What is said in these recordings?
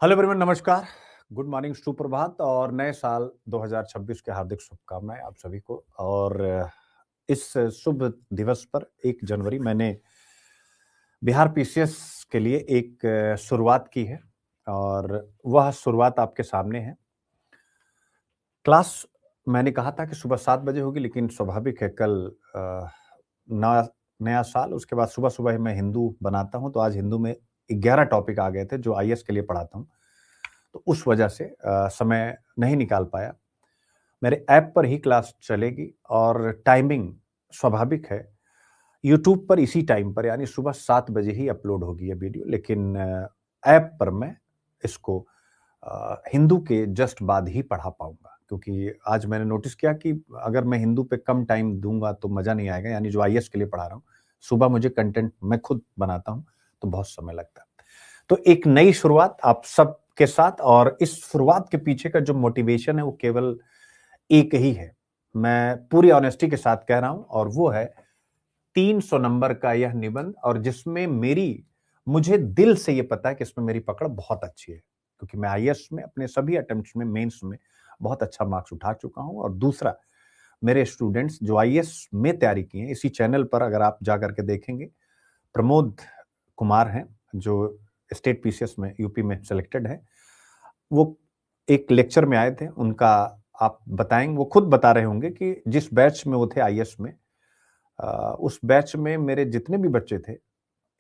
Hello everyone, नमस्कार। Good morning, सुप्रभात और नए साल 2026 के हार्दिक शुभकामनाएं आप सभी को। और इस शुभ दिवस पर 1 जनवरी मैंने बिहार पीसीएस के लिए एक शुरुआत की है और वह शुरुआत आपके सामने है। क्लास मैंने कहा था कि सुबह 7 बजे होगी, लेकिन स्वाभाविक है कल नया नया साल, उसके बाद सुबह-सुबह ही मैं हिंदू बनाता हूं, तो आज हिंदू में 11 टॉपिक आ गए थे जो आईएएस के लिए पढ़ाता हूं। तो उस वजह से समय नहीं निकाल पाया। मेरे ऐप पर ही क्लास चलेगी और टाइमिंग स्वाभाविक है, यूट्यूब पर इसी टाइम पर यानी सुबह 7 बजे ही अपलोड होगी ये वीडियो। लेकिन ऐप पर मैं इसको हिंदू के जस्ट बाद ही पढ़ा पाऊँगा, क्योंकि आज मैंने नोटिस किया कि अगर मैं हिंदू पे कम टाइम दूँगा तो मज़ा नहीं आएगा। यानी जो आईएएस के लिए पढ़ा रहा हूँ, सुबह मुझे कंटेंट मैं खुद बनाता हूँ, तो बहुत समय लगता है। तो एक नई शुरुआत आप सबके साथ, और इस शुरुआत के पीछे का जो मोटिवेशन है वो केवल एक ही है। मैं पूरी ऑनेस्टी के साथ कह रहा हूं, और वो है 300 नंबर का यह निबंध, और जिसमें मुझे दिल से ये पता है कि इसमें मेरी पकड़ बहुत अच्छी है, क्योंकि मैं आईएएस में अपने सभी अटेम्प्ट्स में, मेंस में बहुत अच्छा मार्क्स उठा चुका हूं। और दूसरा, मेरे स्टूडेंट्स जो आईएएस में तैयारी किए हैं, इसी चैनल पर अगर आप जा करके देखेंगे, प्रमोद कुमार हैं जो स्टेट पीसीएस में यूपी में सिलेक्टेड है। वो एक लेक्चर में आए थे, उनका आप बताएंगे, वो खुद बता रहे होंगे कि जिस बैच में वो थे आईएएस में, उस बैच में मेरे जितने भी बच्चे थे,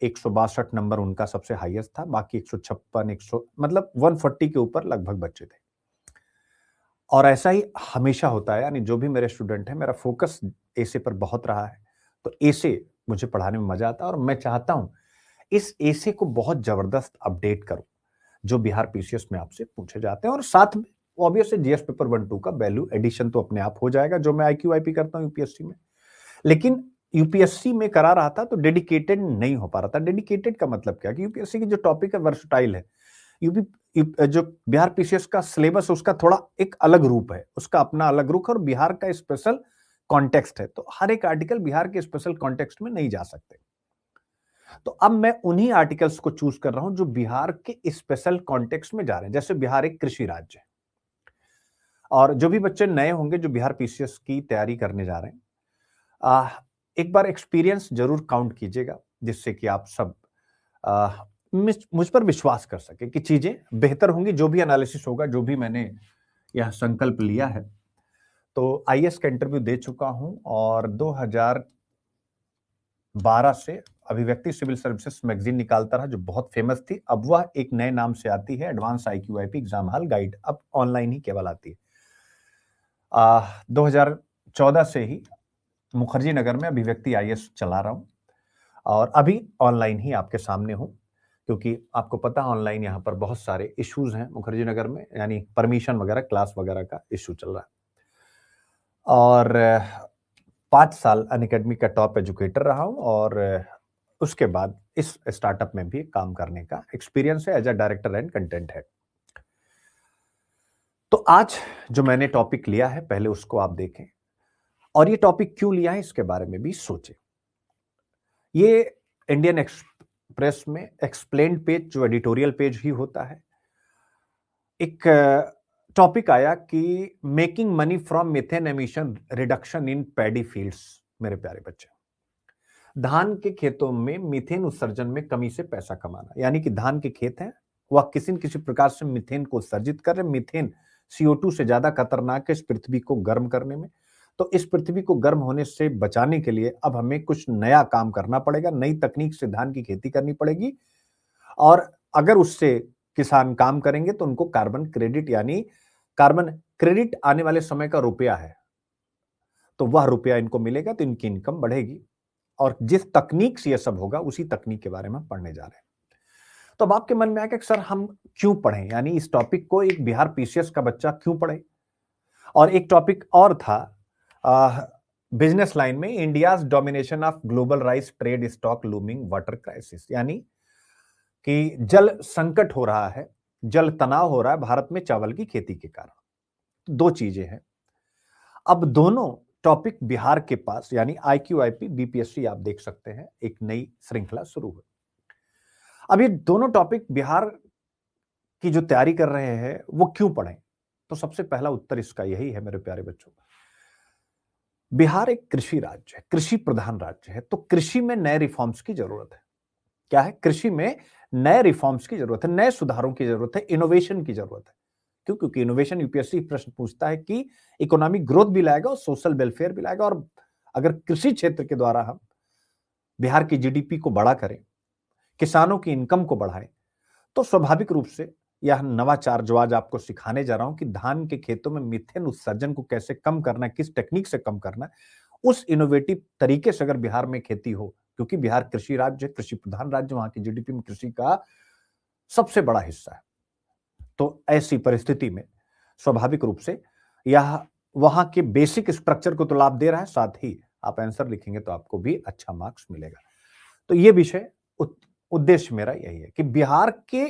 162 नंबर उनका सबसे हाईएस्ट था, बाकी 156 100 मतलब 140 के ऊपर लगभग बच्चे थे। और ऐसा ही हमेशा होता है, यानी जो भी मेरे स्टूडेंट हैं, मेरा फोकस ऐसे पर बहुत रहा है। तो ऐसे मुझे पढ़ाने में मजा आता है, और मैं चाहता हूं इस ऐसे को बहुत जबरदस्त अपडेट करूं जो बिहार पीसीएस में आपसे पूछे जाते हैं। और साथ में ऑब्वियसली जीएस पेपर 1-2 का वैल्यू एडिशन तो अपने आप हो जाएगा, जो मैं आईक्यूआईपी करता हूं यूपीएससी में। लेकिन यूपीएससी में करा रहा था तो डेडिकेटेड नहीं हो पा रहा था। डेडिकेटेड का मतलब क्या कि यूपीएससी की जो टॉपिक है वर्सटाइल है। यूपी जो बिहार पीसीएस का सिलेबस, उसका थोड़ा एक अलग रूप है, उसका अपना अलग रुख है, और बिहार का स्पेशल कॉन्टेक्स्ट है। तो हर एक आर्टिकल बिहार के स्पेशल कॉन्टेक्स्ट में नहीं जा सकते। तो अब मैं उन्हीं आर्टिकल्स को चूज कर रहा हूं जो बिहार के स्पेशल कॉन्टेक्स्ट में जा रहे हैं। जैसे बिहार एक कृषि राज्य है, और जो भी बच्चे नए होंगे जो बिहार पीसीएस की तैयारी करने जा रहे हैं, एक बार एक्सपीरियंस जरूर काउंट कीजिएगा, जिससे कि आप सब आ, मुझ पर विश्वास कर सके कि चीजें बेहतर होंगी। जो भी एनालिसिस होगा, जो भी मैंने यह संकल्प लिया है, तो आईएएस का इंटरव्यू दे चुका हूं, और 2012 से अभिव्यक्ति सिविल सर्विसेज मैगजीन निकालता रहा, जो बहुत फेमस थी। अब वह एक नए नाम से आती है, एडवांस आईक्यूआईपी एग्जाम हॉल गाइड, अब ऑनलाइन ही केवल आती है। 2014 से ही मुखर्जी नगर में अभिव्यक्ति आईएएस चला रहा हूं, और अभी ऑनलाइन ही आपके सामने हूं, क्योंकि आपको पता है ऑनलाइन यहाँ पर बहुत सारे इश्यूज हैं मुखर्जी नगर में, यानी परमिशन वगैरह, क्लास वगैरह का इश्यू चल रहा है। और 5 साल अनअकैडमी का टॉप एजुकेटर रहा हूं, और उसके बाद इस स्टार्टअप में भी काम करने का एक्सपीरियंस है, as a director and content है। तो आज जो मैंने टॉपिक लिया है, पहले उसको आप देखें, और ये टॉपिक क्यों लिया है इसके बारे में भी सोचें। ये इंडियन एक्सप्रेस में एक्सप्लेन्ड पेज, जो एडिटोरियल पेज ही होता है, एक टॉपिक आया कि making money from methane emission reduction in paddy fields. मेरे प्यारे बच्चे, धान के खेतों में मीथेन उत्सर्जन में कमी से पैसा कमाना, यानी कि धान के खेत हैं, वह किसी न किसी प्रकार से मीथेन को उत्सर्जित कर रहे। मीथेन CO2 से ज्यादा खतरनाक है इस पृथ्वी को गर्म करने में। तो इस पृथ्वी को गर्म होने से बचाने के लिए अब हमें कुछ नया काम करना पड़ेगा, नई तकनीक से धान की खेती करनी पड़ेगी। और अगर उससे किसान काम करेंगे तो उनको कार्बन क्रेडिट, यानी कार्बन क्रेडिट आने वाले समय का रुपया है, तो वह रुपया इनको मिलेगा, तो इनकी इनकम बढ़ेगी। और जिस तकनीक से यह सब होगा, उसी तकनीक के बारे में हम पढ़ने जा रहे हैं। तो अब आपके मन में आएगा कि सर हम क्यों पढ़ें, यानी इस टॉपिक को एक बिहार पीसीएस का बच्चा क्यों पढ़े। और एक टॉपिक और था बिजनेस लाइन में, India's domination of global rice trade stock looming water crisis, यानी कि जल संकट हो रहा है, जल तनाव हो रहा है भारत में चावल की खेती के कारण। दो चीजें हैं। अब दोनों टॉपिक बिहार के पास, यानी आईक्यूआईपी बीपीएससी, आप देख सकते हैं एक नई श्रृंखला शुरू हुई। अब ये दोनों टॉपिक बिहार की जो तैयारी कर रहे हैं वो क्यों पढ़ें? तो सबसे पहला उत्तर इसका यही है मेरे प्यारे बच्चों। बिहार एक कृषि राज्य है, कृषि प्रधान राज्य है, तो कृषि में नए रिफॉर्म्स की जरूरत है। क्या है? कृषि में नए रिफॉर्म्स की जरूरत है, नए सुधारों की जरूरत है, इनोवेशन की जरूरत है। क्यों? क्योंकि इनोवेशन यूपीएससी प्रश्न पूछता है कि इकोनॉमिक ग्रोथ भी लाएगा और सोशल वेलफेयर भी लाएगा। और अगर कृषि क्षेत्र के द्वारा हम बिहार की जीडीपी को बड़ा करें, किसानों की इनकम को बढ़ाएं, तो स्वाभाविक रूप से यह नवाचार जो आज आपको सिखाने जा रहा हूं कि धान के खेतों में मीथेन उत्सर्जन को कैसे कम करना है, किस टेक्निक से कम करना है, उस इनोवेटिव तरीके से अगर बिहार में खेती हो, क्योंकि बिहार कृषि राज्य, कृषि प्रधान राज्य, वहां की जीडीपी में कृषि का सबसे बड़ा हिस्सा है। तो ऐसी परिस्थिति में स्वाभाविक रूप से यह वहां के बेसिक स्ट्रक्चर को तो लाभ दे रहा है, साथ ही आप आंसर लिखेंगे तो आपको भी अच्छा मार्क्स मिलेगा। तो यह विषय उद्देश्य मेरा यही है कि बिहार के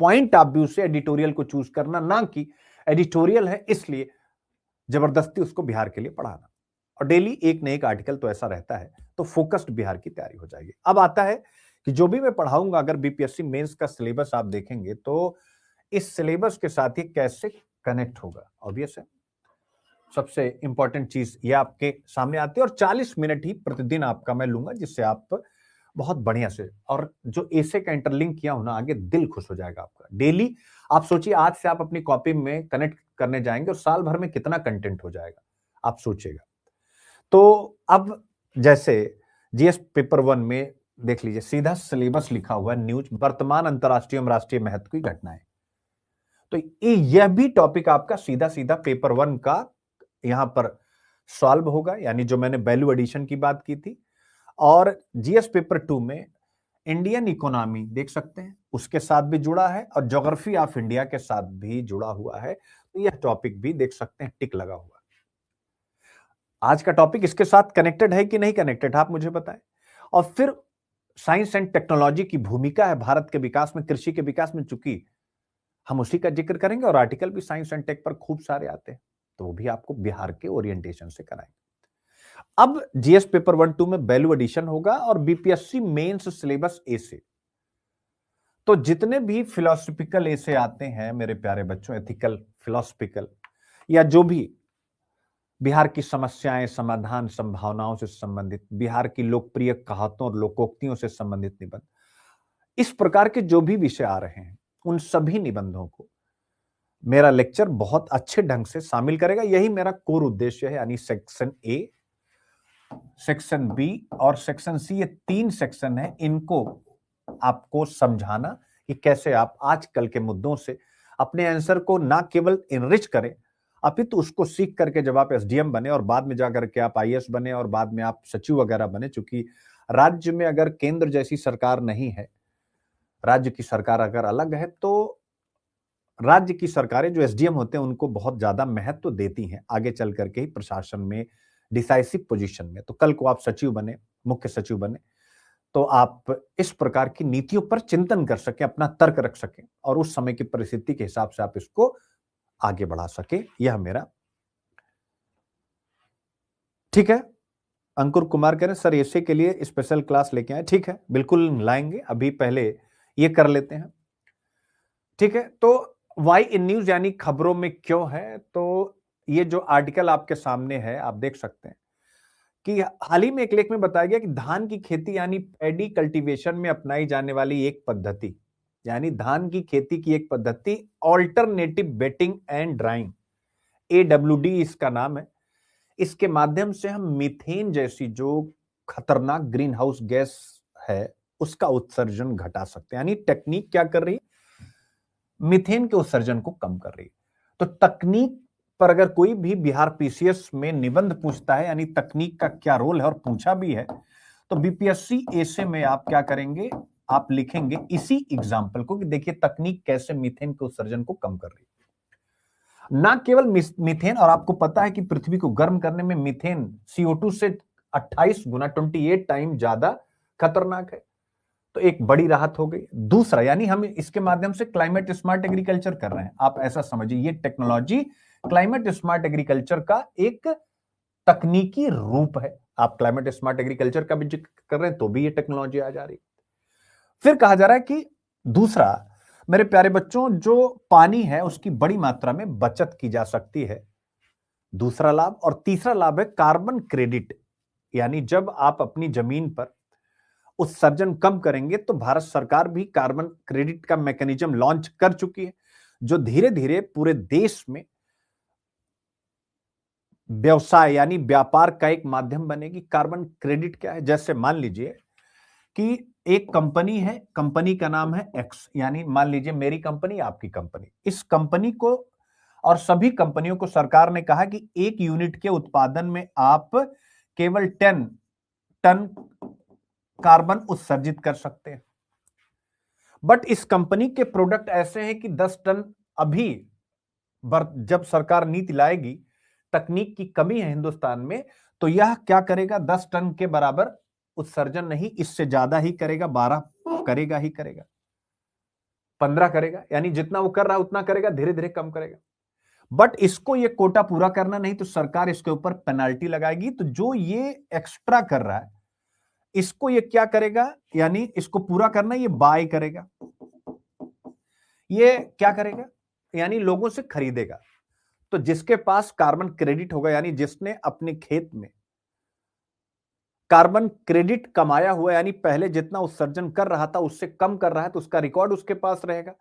पॉइंट ऑफ व्यू से एडिटोरियल को चूज करना, ना कि एडिटोरियल है इसलिए जबरदस्ती उसको बिहार के लिए पढ़ाना। और डेली एक न एक आर्टिकल तो ऐसा रहता है, तो फोकस्ड बिहार की तैयारी हो जाएगी। अब आता है कि जो भी मैं पढ़ाऊंगा, अगर बीपीएससी मेंस का सिलेबस आप देखेंगे तो इस सिलेबस के साथ ही कैसे कनेक्ट होगा। ऑब्वियस है, सबसे इंपॉर्टेंट चीज ये आपके सामने आती है। और 40 मिनट ही प्रतिदिन आपका मैं लूंगा, जिससे आप बहुत बढ़िया से, और जो एसे का इंटरलिंक किया हो ना, आगे दिल खुश हो जाएगा आपका। डेली आप सोचिए, आज से आप अपनी कॉपी में कनेक्ट करने जाएंगे और साल भर में कितना कंटेंट हो जाएगा, आप सोचिएगा। तो अब जैसे जीएस पेपर 1 में देख लीजिए, सीधा सिलेबस लिखा हुआ है, न्यूज, वर्तमान, अंतर्राष्ट्रीय एवं राष्ट्रीय महत्व की घटनाएं। तो यह भी टॉपिक आपका सीधा सीधा पेपर 1 का यहां पर सॉल्व होगा, यानी जो मैंने वैल्यू एडिशन की बात की थी। और जीएस पेपर 2 में इंडियन इकोनॉमी देख सकते हैं, उसके साथ भी जुड़ा है, और ज्योग्राफी ऑफ इंडिया के साथ भी जुड़ा हुआ है। तो यह टॉपिक भी देख सकते हैं टिक लगा हुआ। आज का टॉपिक इसके साथ कनेक्टेड है कि नहीं कनेक्टेड, आप मुझे बताएं। और फिर साइंस एंड टेक्नोलॉजी की भूमिका है भारत के विकास में, कृषि के विकास में, चूंकि हम उसी का जिक्र करेंगे और आर्टिकल भी साइंस एंड टेक पर खूब सारे आते हैं, तो वो भी आपको बिहार के ओरिएंटेशन से कराएंगे। अब जीएस पेपर 1-2 में वैल्यू एडिशन होगा और बीपीएससी मेंस सिलेबस ए से। तो जितने भी फिलोसफिकल ऐसे आते हैं मेरे प्यारे बच्चों, एथिकल, फिलोसफिकल, या जो भी बिहार की समस्याएं, समाधान, संभावनाओं से संबंधित, बिहार की लोकप्रिय कहावतों और लोकोक्तियों से संबंधित निबंध, इस प्रकार के जो भी विषय आ रहे हैं, उन सभी निबंधों को मेरा लेक्चर बहुत अच्छे ढंग से शामिल करेगा। यही मेरा कोर उद्देश्य है, यानी सेक्शन ए, सेक्शन बी और सेक्शन सी, ये 3 सेक्शन है, इनको आपको समझाना कि कैसे आप आजकल के मुद्दों से अपने आंसर को ना केवल इनरिच करें, अपितु उसको सीख करके जब आप एसडीएम बने और बाद में जाकर के आप आईएएस बने और बाद में आप सचिव वगैरह बने। चूंकि राज्य में अगर केंद्र जैसी सरकार नहीं है, राज्य की सरकार अगर अलग है, तो राज्य की सरकारें जो एसडीएम होते हैं उनको बहुत ज्यादा महत्व देती हैं आगे चल करके ही प्रशासन में, डिसाइसिव पोजीशन में। तो कल को आप सचिव बने, मुख्य सचिव बने, तो आप इस प्रकार की नीतियों पर चिंतन कर सकें, अपना तर्क रख सकें और उस समय की परिस्थिति के हिसाब से आप इसको आगे बढ़ा सके। यह मेरा, ठीक है। अंकुर कुमार कह रहे हैं सर एसे के लिए स्पेशल क्लास लेके आए। ठीक है, बिल्कुल लाएंगे, अभी पहले ये कर लेते हैं। ठीक है, तो वाई इन न्यूज यानी खबरों में क्यों है, तो ये जो आर्टिकल आपके सामने है आप देख सकते हैं कि हाल ही में एक लेख में बताया गया कि धान की खेती यानी पैडी कल्टीवेशन में अपनाई जाने वाली एक पद्धति, यानी धान की खेती की एक पद्धति, alternative wetting and drying, AWD इसका नाम है। इसके माध्यम से हम मीथेन जैसी जो खतरनाक ग्रीन हाउस गैस है उसका उत्सर्जन घटा सकते हैं। यानी टेक्निक क्या कर रही है, मीथेन के उत्सर्जन को कम कर रही है। तो तकनीक पर अगर कोई भी बिहार पीसीएस में निबंध पूछता है, यानी तकनीक का क्या रोल है, और पूछा भी है, तो बीपीएससी एसे में आप क्या करेंगे, आप लिखेंगे इसी एग्जाम्पल को कि देखिए तकनीक कैसे मीथेन के उत्सर्जन को कम कर रही है। ना केवल मीथेन, और आपको पता है कि पृथ्वी को गर्म करने में मीथेन CO2 से 28 गुना, 28 टाइम ज्यादा खतरनाक है। तो एक बड़ी राहत हो गई। दूसरा, यानी हम इसके माध्यम से क्लाइमेट स्मार्ट एग्रीकल्चर कर रहे हैं। आप ऐसा समझिए, ये टेक्नोलॉजी क्लाइमेट स्मार्ट एग्रीकल्चर का एक तकनीकी रूप है। आप क्लाइमेट स्मार्ट एग्रीकल्चर का भी जिक्र कर रहे हैं तो भी ये टेक्नोलॉजी आ जा रही है। फिर कहा जा रहा है कि दूसरा, मेरे प्यारे बच्चों, जो पानी है उसकी बड़ी मात्रा में बचत की जा सकती है, दूसरा लाभ। और तीसरा लाभ है कार्बन क्रेडिट, यानी जब आप अपनी जमीन पर उत्सर्जन कम करेंगे तो भारत सरकार भी कार्बन क्रेडिट का मैकेनिज्म लॉन्च कर चुकी है, जो धीरे धीरे पूरे देश में व्यवसाय यानी व्यापार का एक माध्यम बनेगी। कार्बन क्रेडिट क्या है? जैसे मान लीजिए कि एक कंपनी है, कंपनी का नाम है एक्स, यानी मान लीजिए मेरी कंपनी, आपकी कंपनी। इस कंपनी को और सभी कंपनियों को सरकार ने कहा कि 1 यूनिट के उत्पादन में आप केवल 10 टन कार्बन उत्सर्जित कर सकते हैं। बट इस कंपनी के प्रोडक्ट ऐसे हैं कि 10 टन अभी जब सरकार नीति लाएगी, तकनीक की कमी है हिंदुस्तान में, तो यह क्या करेगा? 10 टन के बराबर उत्सर्जन नहीं, इससे ज्यादा ही करेगा, 12 करेगा ही करेगा, 15 करेगा, यानी जितना वो कर रहा है उतना करेगा, धीरे धीरे कम करेगा। बट इसको ये कोटा पूरा करना नहीं तो सरकार इसके ऊपर पेनाल्टी लगाएगी। तो जो ये एक्स्ट्रा कर रहा है, इसको ये क्या करेगा? यानी इसको पूरा करना, ये बाय करेगा, ये क्या करेगा? यानी लोगों से खरीदेगा। तो जिसके पास कार्बन क्रेडिट होगा, यानी जिसने अपने खेत में कार्बन क्रेडिट कमाया हुआ, यानी पहले जितना उत्सर्जन कर रहा था उससे कम कर रहा है, तो उसका रिकॉर्ड उसके पास रहेगा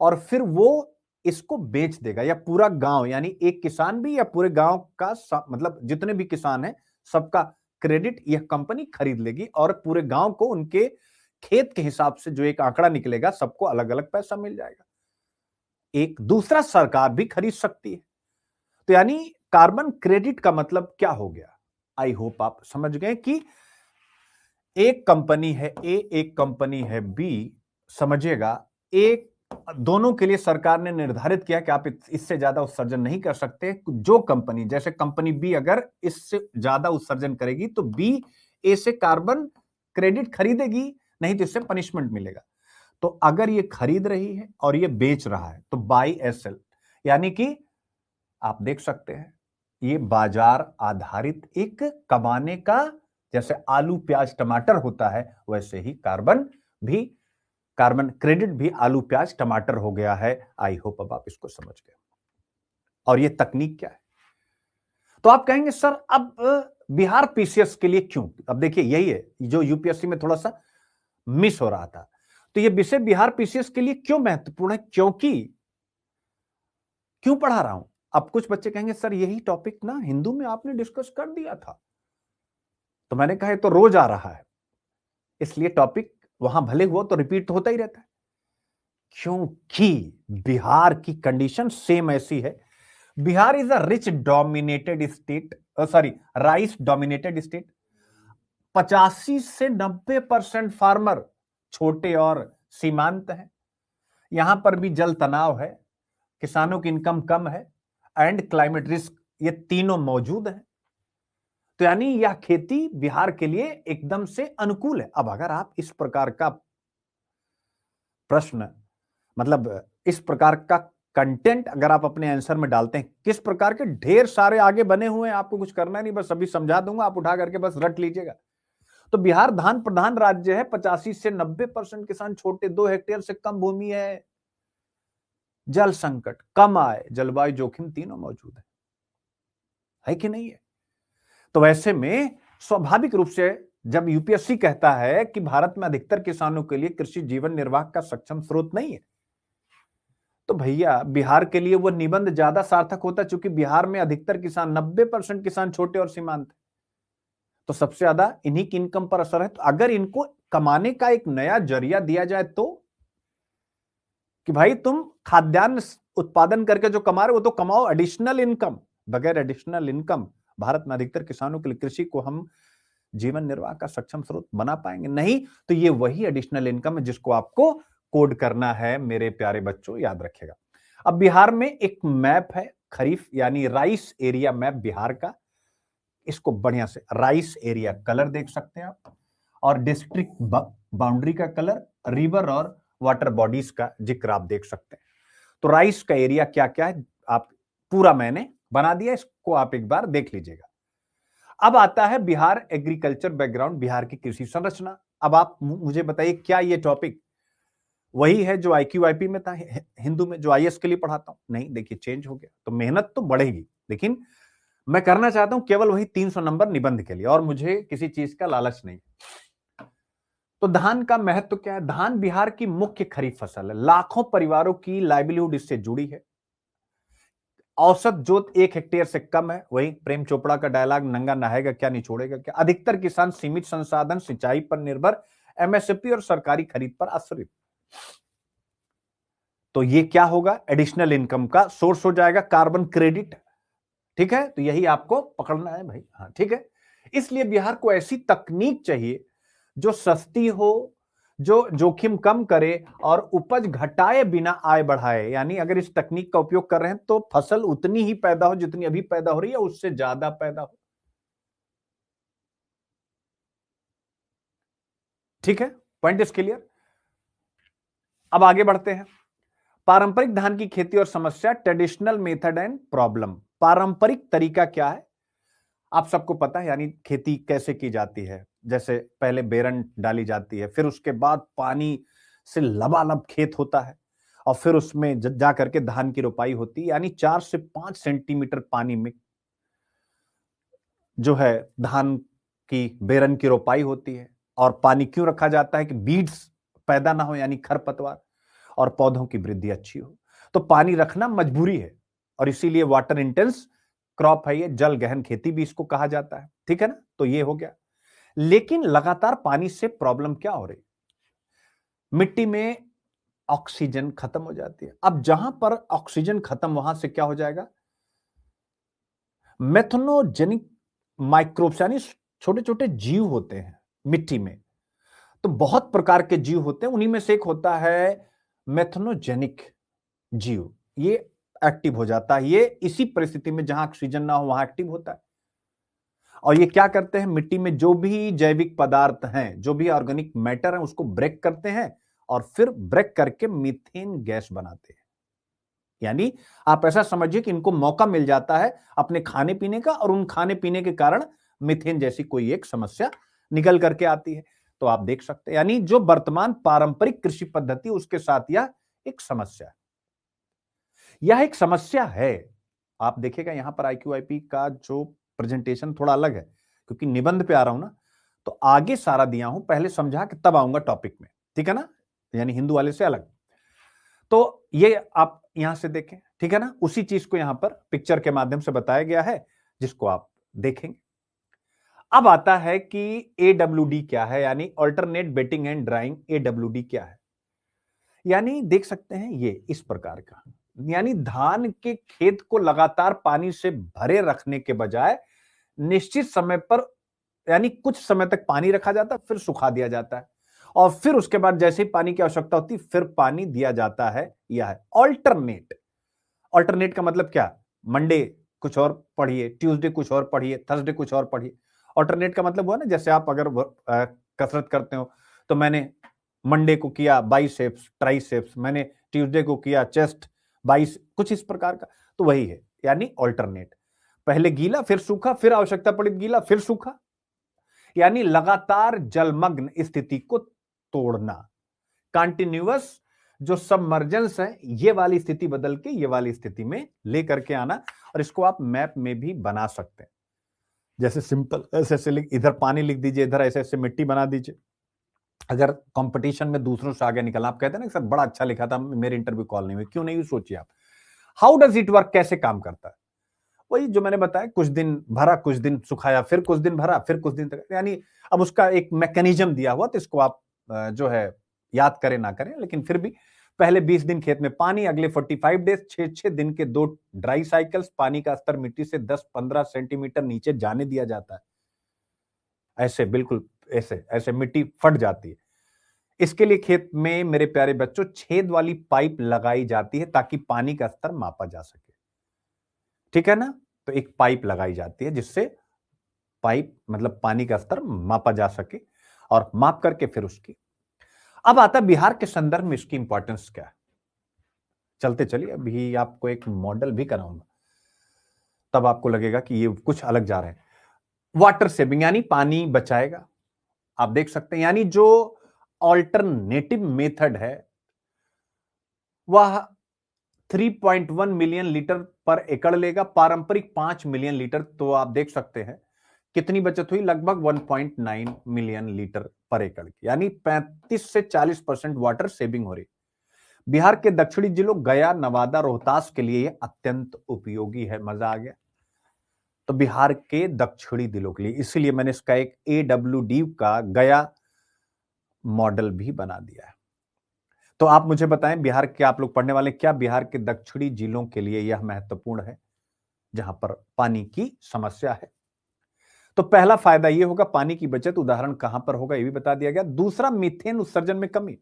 और फिर वो इसको बेच देगा। या पूरा गांव, यानी एक किसान भी या पूरे गांव का मतलब जितने भी किसान हैं सबका क्रेडिट यह कंपनी खरीद लेगी और पूरे गांव को उनके खेत के हिसाब से जो एक आंकड़ा निकलेगा, सबको अलग अलग पैसा मिल जाएगा। एक दूसरा सरकार भी खरीद सकती है। तो यानी कार्बन क्रेडिट का मतलब क्या हो गया? आई होप आप समझ गए कि एक कंपनी है ए, एक कंपनी है बी। समझिएगा, एक दोनों के लिए सरकार ने निर्धारित किया कि आप इससे ज्यादा उत्सर्जन नहीं कर सकते। जो कंपनी, जैसे कंपनी बी अगर इससे ज्यादा उत्सर्जन करेगी तो बी ए से कार्बन क्रेडिट खरीदेगी, नहीं तो इससे पनिशमेंट मिलेगा। तो अगर ये खरीद रही है और ये बेच रहा है तो बाई एसएल, यानी कि आप देख सकते हैं ये बाजार आधारित एक कमाने का, जैसे आलू प्याज टमाटर होता है वैसे ही कार्बन क्रेडिट भी आलू प्याज टमाटर हो गया है। आई होप अब आप इसको समझ गए। और ये तकनीक क्या है? तो आप कहेंगे सर अब बिहार पीसीएस के लिए क्यों? अब देखिए यही है जो यूपीएससी में थोड़ा सा मिस हो रहा था। तो ये विषय बिहार पीसीएस के लिए क्यों महत्वपूर्ण है? क्यों पढ़ा रहा हूं? अब कुछ बच्चे कहेंगे सर यही टॉपिक ना हिंदू में आपने डिस्कस कर दिया था। तो मैंने कहा तो रोज आ रहा है, इसलिए टॉपिक वहां भले हुआ तो रिपीट तो होता ही रहता है, क्योंकि बिहार की कंडीशन सेम ऐसी है। Bihar is a rich dominated state, rice dominated state. 85 से 90% फार्मर छोटे और सीमांत हैं। यहां पर भी जल तनाव है, किसानों की इनकम कम है एंड क्लाइमेट रिस्क, ये तीनों मौजूद हैं। तो यानी यह खेती बिहार के लिए एकदम से अनुकूल है। अब अगर आप इस प्रकार का प्रश्न, मतलब इस प्रकार का कंटेंट अगर आप अपने आंसर में डालते हैं, किस प्रकार के ढेर सारे आगे बने हुए हैं, आपको कुछ करना नहीं, बस अभी समझा दूंगा, आप उठा करके बस रट लीजिएगा। तो बिहार धान प्रधान राज्य है, 85 से 90% किसान छोटे, 2 हेक्टेयर से कम भूमि है, जल संकट, कम आय, जलवायु जोखिम तीनों मौजूद है कि नहीं है? तो वैसे में स्वाभाविक रूप से जब यूपीएससी कहता है कि भारत में अधिकतर किसानों के लिए कृषि जीवन निर्वाह का सक्षम स्रोत नहीं है, तो भैया बिहार के लिए वो निबंध ज्यादा सार्थक होता, क्योंकि बिहार में अधिकतर किसान, 90% किसान छोटे और सीमांत, तो सबसे ज्यादा इन्हीं की इनकम पर असर है। तो अगर इनको कमाने का एक नया जरिया दिया जाए तो, कि भाई तुम खाद्यान्न उत्पादन करके जो कमा रहे हो वो तो कमाओ, एडिशनल इनकम। बगैर एडिशनल इनकम भारत में अधिकतर किसानों के लिए कृषि को हम जीवन निर्वाह का सक्षम स्रोत बना पाएंगे नहीं। तो ये वही एडिशनल इनकम है जिसको आपको कोड करना है मेरे प्यारे बच्चों, याद रखेगा। अब बिहार में एक मैप है खरीफ यानी राइस एरिया मैप बिहार का, इसको बढ़िया से राइस एरिया कलर देख सकते हैं आप, और डिस्ट्रिक्ट बाउंड्री का कलर, रिवर और वाटर बॉडीज का जिक्र आप देख सकते हैं। तो राइस का एरिया क्या क्या है आप पूरा मैंने बना दिया, इसको आप एक बार देख लीजिएगा। अब आता है बिहार एग्रीकल्चर बैकग्राउंड, बिहार की कृषि संरचना। अब आप मुझे बताइए क्या ये टॉपिक वही है जो IQIP में था हिंदू में, जो IAS के लिए पढ़ाता हूं। नहीं, देखिए चेंज हो गया, तो मेहनत तो बढ़ेगी, लेकिन मैं करना चाहता हूं केवल वही 300 नंबर निबंध के लिए, और मुझे किसी चीज का लालच नहीं। तो धान का महत्व क्या है? धान बिहार की मुख्य खरीफ फसल है, लाखों परिवारों की लाइवलीहुड इससे जुड़ी है। औसत जोत 1 हेक्टेयर से कम है। वही प्रेम चोपड़ा का डायलॉग, नंगा नहाएगा क्या निचोड़ेगा क्या। अधिकतर किसान सीमित संसाधन, सिंचाई पर निर्भर, MSP और सरकारी खरीद पर आश्रित। तो ये क्या होगा? एडिशनल इनकम का सोर्स हो जाएगा, कार्बन क्रेडिट। ठीक है, तो यही आपको पकड़ना है भाई। हाँ ठीक है, इसलिए बिहार को ऐसी तकनीक चाहिए जो सस्ती हो, जो जोखिम कम करे और उपज घटाए बिना आय बढ़ाए। यानी अगर इस तकनीक का उपयोग कर रहे हैं तो फसल उतनी ही पैदा हो जितनी अभी पैदा हो रही है, उससे ज्यादा पैदा हो। ठीक है, पॉइंट इज क्लियर। अब आगे बढ़ते हैं। पारंपरिक धान की खेती और समस्या, ट्रेडिशनल मेथड एंड प्रॉब्लम। पारंपरिक तरीका क्या है आप सबको पता है, यानी खेती कैसे की जाती है। जैसे पहले बेरन डाली जाती है, फिर उसके बाद पानी से लबालब खेत होता है, और फिर उसमें जा करके धान की रोपाई होती है। यानी 4 से 5 सेंटीमीटर पानी में जो है धान की बेरन की रोपाई होती है। और पानी क्यों रखा जाता है? कि बीड्स पैदा ना हो, यानी खरपतवार, और पौधों की वृद्धि अच्छी हो। तो पानी रखना मजबूरी है, और इसीलिए वाटर इंटेंस क्रॉप है ये, जल गहन खेती भी इसको कहा जाता है। ठीक है ना, तो ये हो गया। लेकिन लगातार पानी से प्रॉब्लम क्या हो रही? मिट्टी में ऑक्सीजन खत्म हो जाती है। अब जहां पर ऑक्सीजन खत्म, वहां से क्या हो जाएगा? मेथनोजेनिक माइक्रोब्स, यानी छोटे छोटे जीव होते हैं मिट्टी में। तो बहुत प्रकार के जीव होते हैं, उन्हीं में से एक होता है मेथनोजेनिक जीव। ये एक्टिव हो जाता है, ये इसी परिस्थिति में जहां ऑक्सीजन ना हो वहां एक्टिव होता है। और ये क्या करते हैं? मिट्टी में जो भी जैविक पदार्थ हैं, जो भी ऑर्गेनिक मैटर है, उसको ब्रेक करते हैं, और फिर ब्रेक करके मीथेन गैस बनाते हैं। यानी आप ऐसा समझिए कि इनको मौका मिल जाता है अपने खाने पीने का, और उन खाने पीने के कारण मीथेन जैसी कोई एक समस्या निकल करके आती है। तो आप देख सकते हैं, यानी जो वर्तमान पारंपरिक कृषि पद्धति, उसके साथ यह एक समस्या है। यह एक समस्या है। आप देखिएगा यहां पर IQIP का जो प्रेजेंटेशन थोड़ा अलग है, क्योंकि निबंध पे आ रहा हूं ना, तो आगे सारा दिया हूं, पहले समझा कि तब आऊंगा टॉपिक में। ठीक है ना, यानी हिंदू वाले से अलग। तो ये आप यहां से देखें, ठीक है ना, उसी चीज को यहां पर पिक्चर के माध्यम से बताया गया है, जिसको आप देखेंगे। अब आता है कि AWD क्या है, यानी alternate waiting and drawing. AWD क्या है? यानी देख सकते हैं ये इस प्रकार का, यानी धान के खेत को लगातार पानी से भरे रखने के बजाय निश्चित समय पर, यानी कुछ समय तक पानी रखा जाता है, फिर सुखा दिया जाता है, और फिर उसके बाद जैसे ही पानी की आवश्यकता होती फिर पानी दिया जाता है। यह है ऑल्टरनेट। ऑल्टरनेट का मतलब क्या? मंडे कुछ और पढ़िए, ट्यूसडे कुछ और पढ़िए, थर्सडे कुछ और पढ़िए। ऑल्टरनेट का मतलब हुआ ना, जैसे आप अगर कसरत करते हो, तो मैंने मंडे को किया बाइसेप्स ट्राइसेप्स, मैंने ट्यूसडे को किया चेस्ट बाइस, कुछ इस प्रकार का। तो वही है, यानी ऑल्टरनेट। पहले गीला, फिर सूखा, फिर आवश्यकता पड़ी गीला, फिर सूखा। यानी लगातार जलमग्न स्थिति को तोड़ना। कंटिन्यूअस जो सबमर्जेंस है, ये वाली स्थिति बदल के ये वाली स्थिति में लेकर के आना। और इसको आप मैप में भी बना सकते हैं, जैसे सिंपल ऐसे ऐसे इधर पानी लिख दीजिए, इधर ऐसे ऐसे मिट्टी बना दीजिए। अगर कंपटीशन में दूसरों से आगे निकलना, आप कहते हैं ना सर बड़ा अच्छा लिखा था, मेरे इंटरव्यू कॉल नहीं हुई, क्यों नहीं हुई? सोचिए आप, हाउ डज इट वर्क, कैसे काम करता है। वही जो मैंने बताया, कुछ दिन भरा, कुछ दिन सुखाया, फिर कुछ दिन भरा, फिर कुछ दिन तक, यानी अब उसका एक मैकेनिज्म दिया हुआ। तो इसको आप जो है याद करें ना करें, लेकिन फिर भी पहले 20 दिन खेत में पानी, अगले 45 डेज 6-6 दिन के 2 ड्राई साइकिल्स, पानी का स्तर मिट्टी से 10-15 सेंटीमीटर नीचे जाने दिया जाता है। ऐसे बिल्कुल ऐसे ऐसे मिट्टी फट जाती है। इसके लिए खेत में मेरे प्यारे बच्चों छेद वाली पाइप लगाई जाती है, ताकि पानी का स्तर मापा जा सके। ठीक है ना, तो एक पाइप लगाई जाती है, जिससे पाइप मतलब पानी का स्तर मापा जा सके, और माप करके फिर उसकी। अब आता बिहार के संदर्भ में इसकी इंपॉर्टेंस क्या है। चलते चलिए, अभी आपको एक मॉडल भी कराऊंगा, तब आपको लगेगा कि ये कुछ अलग जा रहे हैं। वाटर सेविंग, यानी पानी बचाएगा। आप देख सकते हैं, यानी जो ऑल्टरनेटिव मेथड है, वह 3.1 मिलियन लीटर पर एकड़ लेगा, पारंपरिक 5 मिलियन लीटर। तो आप देख सकते हैं कितनी बचत हुई, लगभग 1.9 मिलियन लीटर पर एकड़ की, यानी 35 से 40% वाटर सेविंग हो रही। बिहार के दक्षिणी जिलों गया, नवादा, रोहतास के लिए यह अत्यंत उपयोगी है। मजा आ गया। तो बिहार के दक्षिणी जिलों के लिए, इसीलिए मैंने इसका एक AWD का गया मॉडल भी बना दिया है। तो आप मुझे बताएं, बिहार के आप लोग पढ़ने वाले, क्या बिहार के दक्षिणी जिलों के लिए यह महत्वपूर्ण है जहां पर पानी की समस्या है? तो पहला फायदा यह होगा पानी की बचत। उदाहरण कहां पर होगा यह भी बता दिया गया। दूसरा, मीथेन उत्सर्जन में कमी।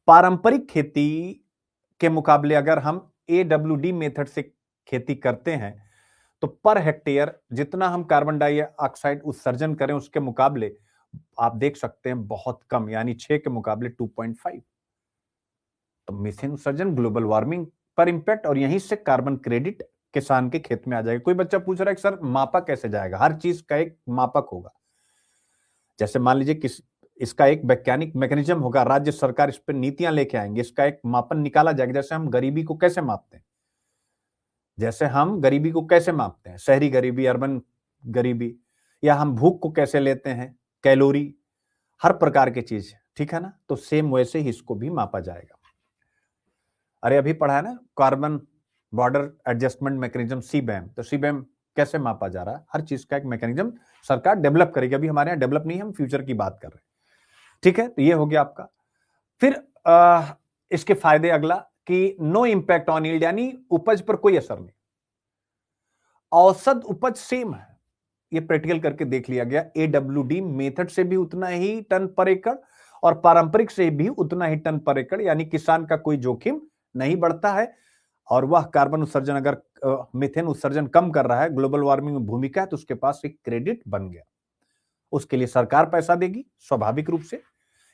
पारंपरिक खेती के मुकाबले अगर हम AWD मेथड से खेती करते हैं तो पर हेक्टेयर जितना हम कार्बन डाइऑक्साइड उत्सर्जन करें उसके मुकाबले आप देख सकते हैं बहुत कम, यानी 6 के मुकाबले 2.5। तो मीथेन उत्सर्जन, ग्लोबल वार्मिंग पर इंपैक्ट, और यहीं से कार्बन क्रेडिट किसान के खेत में आ जाएगा। कोई बच्चा पूछ रहा है कि सर मापा कैसे जाएगा? हर चीज का एक मापक होगा। जैसे मान लीजिए इसका एक वैज्ञानिक मैकेनिज्म होगा, राज्य सरकार इस पर नीतियां लेके आएंगे, इसका एक मापन निकाला जाएगा। जैसे हम गरीबी को कैसे मापते हैं, शहरी गरीबी, अर्बन गरीबी, या हम भूख को कैसे लेते हैं, कैलोरी, हर प्रकार की चीज, ठीक है ना? तो सेम वैसे ही इसको भी मापा जाएगा। अरे अभी पढ़ा है ना, carbon border adjustment mechanism, CBAM। तो CBAM कैसे मापा जा रहा है? हर चीज का एक मैकेनिज्म सरकार डेवलप करेगी। अभी हमारे यहां डेवलप नहीं है, हम फ्यूचर की बात कर रहे हैं, ठीक है? तो ये हो गया आपका। फिर इसके फायदे अगला कि नो इंपैक्ट ऑन यील्ड, यानी उपज पर कोई असर नहीं। औसत उपज सेम है, ये प्रैक्टिकल करके देख लिया गया। AWD मेथड से भी उतना ही टन पर एकड़ और पारंपरिक से भी उतना ही टन पर एकड़, यानी किसान का कोई जोखिम नहीं बढ़ता है। और वह कार्बन उत्सर्जन, अगर मीथेन उत्सर्जन कम कर रहा है, ग्लोबल वार्मिंग में भूमिका है, तो उसके पास एक क्रेडिट बन गया। उसके लिए सरकार पैसा देगी स्वाभाविक रूप से,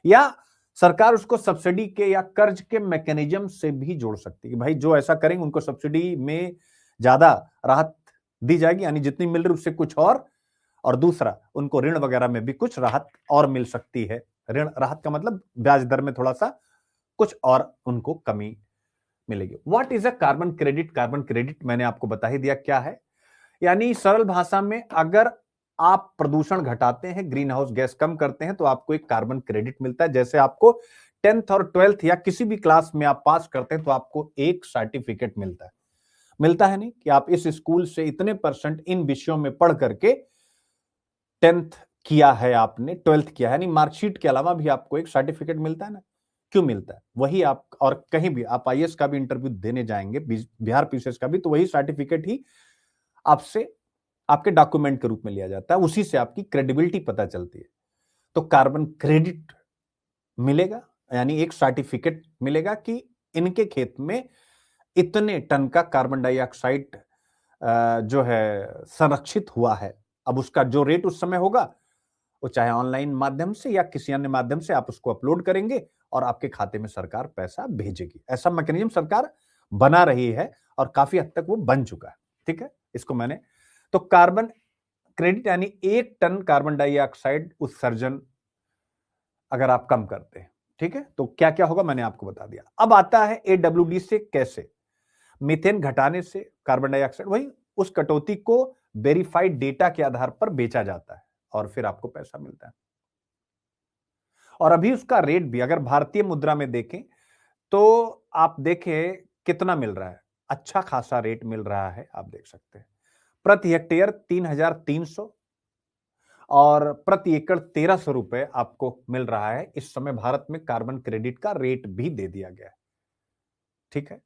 या सरकार उसको सब्सिडी के या कर्ज के मैकेनिज्म से भी जोड़ सकती है कि भाई जो ऐसा करेंगे उनको सब्सिडी में ज्यादा राहत दी जाएगी, यानी जितनी मिल रही उससे कुछ और दूसरा उनको ऋण वगैरह में भी कुछ राहत और मिल सकती है। ऋण राहत का मतलब ब्याज दर में थोड़ा सा कुछ और उनको कमी मिलेगी। What is a carbon credit? Carbon credit मैंने आपको बता ही दिया क्या है, यानी सरल भाषा में अगर आप प्रदूषण घटाते हैं, ग्रीन हाउस गैस कम करते हैं, तो आपको एक कार्बन क्रेडिट मिलता है। जैसे आपको 10th और 12th या किसी भी क्लास में आप पास करते हैं तो आपको एक सर्टिफिकेट मिलता है नहीं कि आप इस स्कूल से इतने % इन विषयों में पढ़ करके 10th किया है, आपने 12th किया है, यानी मार्कशीट के अलावा भी आपको एक सर्टिफिकेट मिलता है ना। क्यों मिलता है? वही आप, और कहीं भी आप IAS का भी इंटरव्यू देने जाएंगे, बिहार PCS का भी, तो वही सर्टिफिकेट ही आपसे आपके डॉक्यूमेंट के रूप में लिया जाता है, उसी से आपकी क्रेडिबिलिटी पता चलती है। तो कार्बन क्रेडिट मिलेगा, यानी एक सर्टिफिकेट मिलेगा कि इनके खेत में इतने टन का कार्बन डाइऑक्साइड जो है संरक्षित हुआ है। अब उसका जो रेट उस समय होगा, वो चाहे ऑनलाइन माध्यम से या किसी अन्य माध्यम से आप उसको अपलोड करेंगे और आपके खाते में सरकार पैसा भेजेगी। ऐसा मैकेनिज्म सरकार बना रही है और काफी हद तक वो बन चुका है, ठीक है? इसको मैंने, तो कार्बन क्रेडिट यानी 1 टन कार्बन डाइऑक्साइड उत्सर्जन अगर आप कम करते हैं, ठीक है, तो क्या क्या होगा मैंने आपको बता दिया। अब आता है AWD से कैसे मीथेन घटाने से कार्बन डाइऑक्साइड, वही उस कटौती को वेरीफाइड डेटा के आधार पर बेचा जाता है और फिर आपको पैसा मिलता है। और अभी उसका रेट भी अगर भारतीय मुद्रा में देखें तो आप देखें कितना मिल रहा है, अच्छा खासा रेट मिल रहा है। आप देख सकते हैं प्रति हेक्टेयर 3,300 और प्रति एकड़ 1,300 रुपए आपको मिल रहा है। इस समय भारत में कार्बन क्रेडिट का रेट भी दे दिया गया है, ठीक है?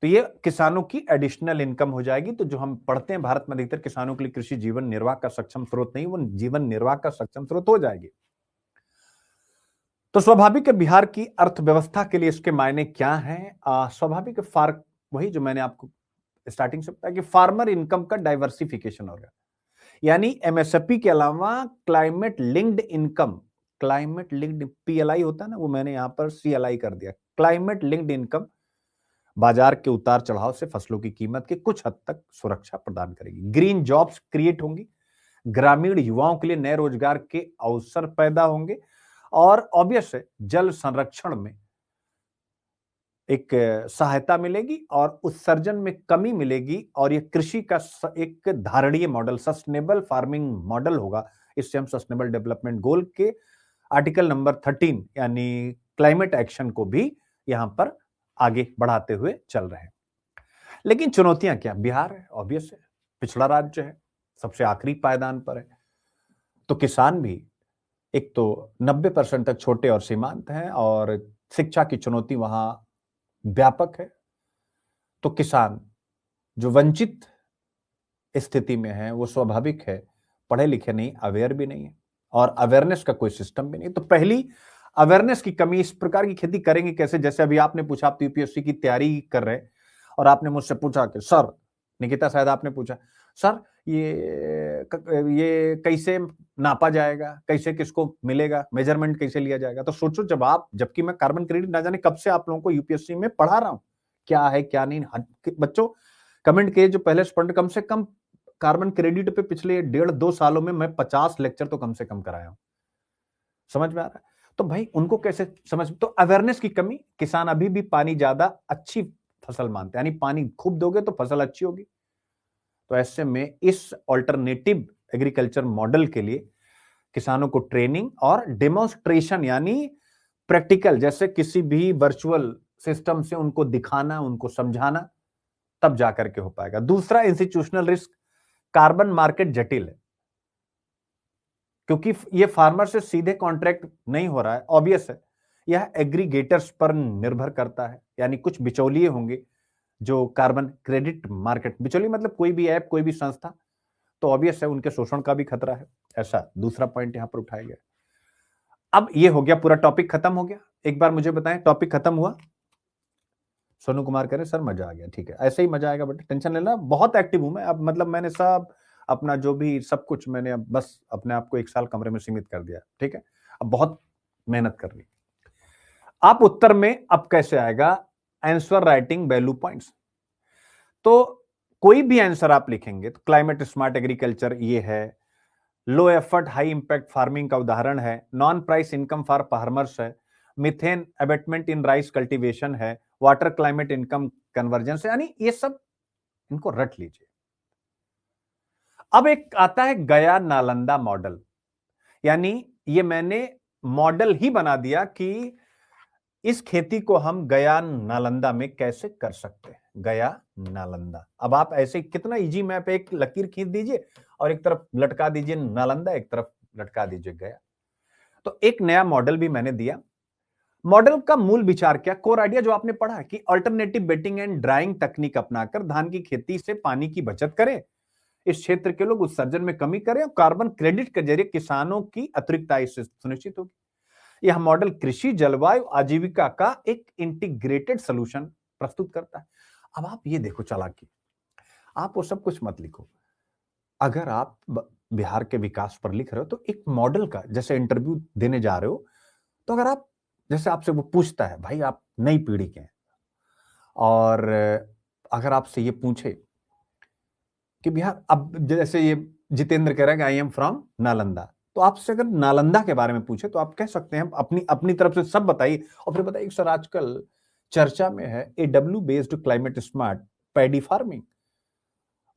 तो ये किसानों की एडिशनल इनकम हो जाएगी। तो जो हम पढ़ते हैं भारत में अधिकतर किसानों के लिए कृषि जीवन निर्वाह का सक्षम स्रोत नहीं, वो जीवन निर्वाह का सक्षम स्रोत हो जाएगी। तो स्वाभाविक है बिहार की अर्थव्यवस्था के लिए इसके मायने क्या हैं? स्वाभाविक वही जो मैंने आपको स्टार्टिंग से बताया कि फार्मर इनकम का डाइवर्सिफिकेशन हो गया, यानी MSP के अलावा climate linked income, climate linked PLI होता है ना, वो मैंने यहां पर CLI कर दिया। क्लाइमेट लिंक्ड इनकम बाजार के उतार चढ़ाव से फसलों की कीमत के कुछ हद तक सुरक्षा प्रदान करेगी। ग्रीन जॉब्स क्रिएट होंगी, ग्रामीण युवाओं के लिए नए रोजगार के अवसर पैदा होंगे और ऑब्वियस है जल संरक्षण में एक सहायता मिलेगी और उत्सर्जन में कमी मिलेगी, और ये कृषि का एक धारणीय मॉडल, सस्टेनेबल फार्मिंग मॉडल होगा। इससे हम सस्टेनेबल डेवलपमेंट गोल के आर्टिकल नंबर 13 यानी क्लाइमेट एक्शन को भी यहां पर आगे बढ़ाते हुए चल रहे हैं। लेकिन चुनौतियां क्या? बिहार है, ऑब्वियस है, पिछड़ा राज्य है, सबसे आखिरी पायदान पर है, तो किसान भी एक तो 90% तक छोटे और सीमांत हैं, और शिक्षा की चुनौती वहां व्यापक है। तो किसान जो वंचित स्थिति में है वो स्वाभाविक है, पढ़े लिखे नहीं, अवेयर भी नहीं है, और अवेयरनेस का कोई सिस्टम भी नहीं। तो पहली अवेयरनेस की कमी। इस प्रकार की खेती करेंगे कैसे? जैसे अभी आपने पूछा, आप यूपीएससी की तैयारी कर रहे हैं और आपने मुझसे पूछा कि सर, निकिता शायद आपने पूछा, सर ये कैसे नापा जाएगा, कैसे किसको मिलेगा, मेजरमेंट कैसे लिया जाएगा? तो सोचो, जबकि मैं कार्बन क्रेडिट ना जाने कब से आप लोगों को यूपीएससी में पढ़ा रहा हूं, क्या है क्या नहीं। बच्चों कमेंट किए जो पहले से कम से कम कार्बन क्रेडिट पे पिछले 1.5-2 सालों में मैं 50 लेक्चर तो कम से कम कराया हूं। समझ में आ रहा है? तो भाई उनको कैसे समझ? तो अवेयरनेस की कमी। किसान अभी भी पानी ज्यादा अच्छी फसल मानते हैं, यानी पानी खूब दोगे तो फसल अच्छी होगी। तो ऐसे में इस ऑल्टरनेटिव एग्रीकल्चर मॉडल के लिए किसानों को ट्रेनिंग और डेमोन्स्ट्रेशन यानी प्रैक्टिकल, जैसे किसी भी वर्चुअल सिस्टम से उनको दिखाना, उनको समझाना, तब जाकर के हो पाएगा। दूसरा, इंस्टीट्यूशनल रिस्क। कार्बन मार्केट जटिल है, क्योंकि ये फार्मर से सीधे कॉन्ट्रैक्ट नहीं हो रहा है, ऑब्वियस है। यह एग्रीगेटर्स पर निर्भर करता है, यानी कुछ बिचौलिए होंगे जो कार्बन क्रेडिट मार्केट, बिचौलिए मतलब कोई भी ऐप, कोई भी संस्था, तो ऑब्वियस है उनके शोषण का भी खतरा है। ऐसा दूसरा पॉइंट यहां पर उठाया गया। अब ये हो गया, पूरा टॉपिक खत्म हो गया। एक बार मुझे बताएं, टॉपिक खत्म हुआ? सोनू कुमार कह रहे सर मजा आ गया। ठीक है, ऐसे ही मजा आएगा, बट टेंशन लेना, बहुत एक्टिव हूं मैं अब। मतलब मैंने सब अपना जो भी सब कुछ मैंने अब बस अपने आप को 1 साल कमरे में सीमित कर दिया। ठीक है, अब बहुत मेहनत करनी। आप उत्तर में अब कैसे आएगा? Answer writing value points. तो कोई भी आंसर आप लिखेंगे तो क्लाइमेट स्मार्ट एग्रीकल्चर ये है, low effort high impact farming का उदाहरण है, non price income for farmers है, methane abatement in rice cultivation है, वाटर क्लाइमेट इनकम कन्वर्जेंस है, यानी ये सब इनको रट लीजिए। अब एक आता है गया नालंदा मॉडल, यानी ये मैंने मॉडल ही बना दिया कि इस खेती को हम गया नालंदा में कैसे कर सकते हैं। गया नालंदा, अब आप ऐसे कितना इजी मैप, एक लकीर खींच दीजिए और एक तरफ लटका दीजिए नालंदा, एक तरफ लटका दीजिए गया। तो एक नया मॉडल भी मैंने दिया। मॉडल का मूल विचार क्या? कोर आइडिया जो आपने पढ़ा कि अल्टरनेटिव बेटिंग एंड ड्राइंग तकनीक अपनाकर धान की खेती से पानी की बचत करें, इस क्षेत्र के लोग उत्सर्जन में कमी करें और कार्बन क्रेडिट के जरिए किसानों की अतिरिक्त आय से सुनिश्चित होगी। यह मॉडल कृषि, जलवायु, आजीविका का एक इंटीग्रेटेड सॉल्यूशन प्रस्तुत करता है। अब आप ये देखो चालाकी, आप वो सब कुछ मत लिखो। अगर आप बिहार के विकास पर लिख रहे हो तो एक मॉडल का, जैसे इंटरव्यू देने जा रहे हो, तो अगर आप, जैसे आपसे वो पूछता है भाई आप नई पीढ़ी के हैं, और अगर आपसे ये पूछे कि बिहार, अब जैसे ये जितेंद्र कह रहा है कि आई एम फ्रॉम नालंदा, तो आपसे अगर नालंदा के बारे में पूछे तो आप कह सकते हैं अपनी अपनी तरफ से सब बताइए, और फिर बताइए सर आजकल चर्चा में है AW based climate smart paddy farming,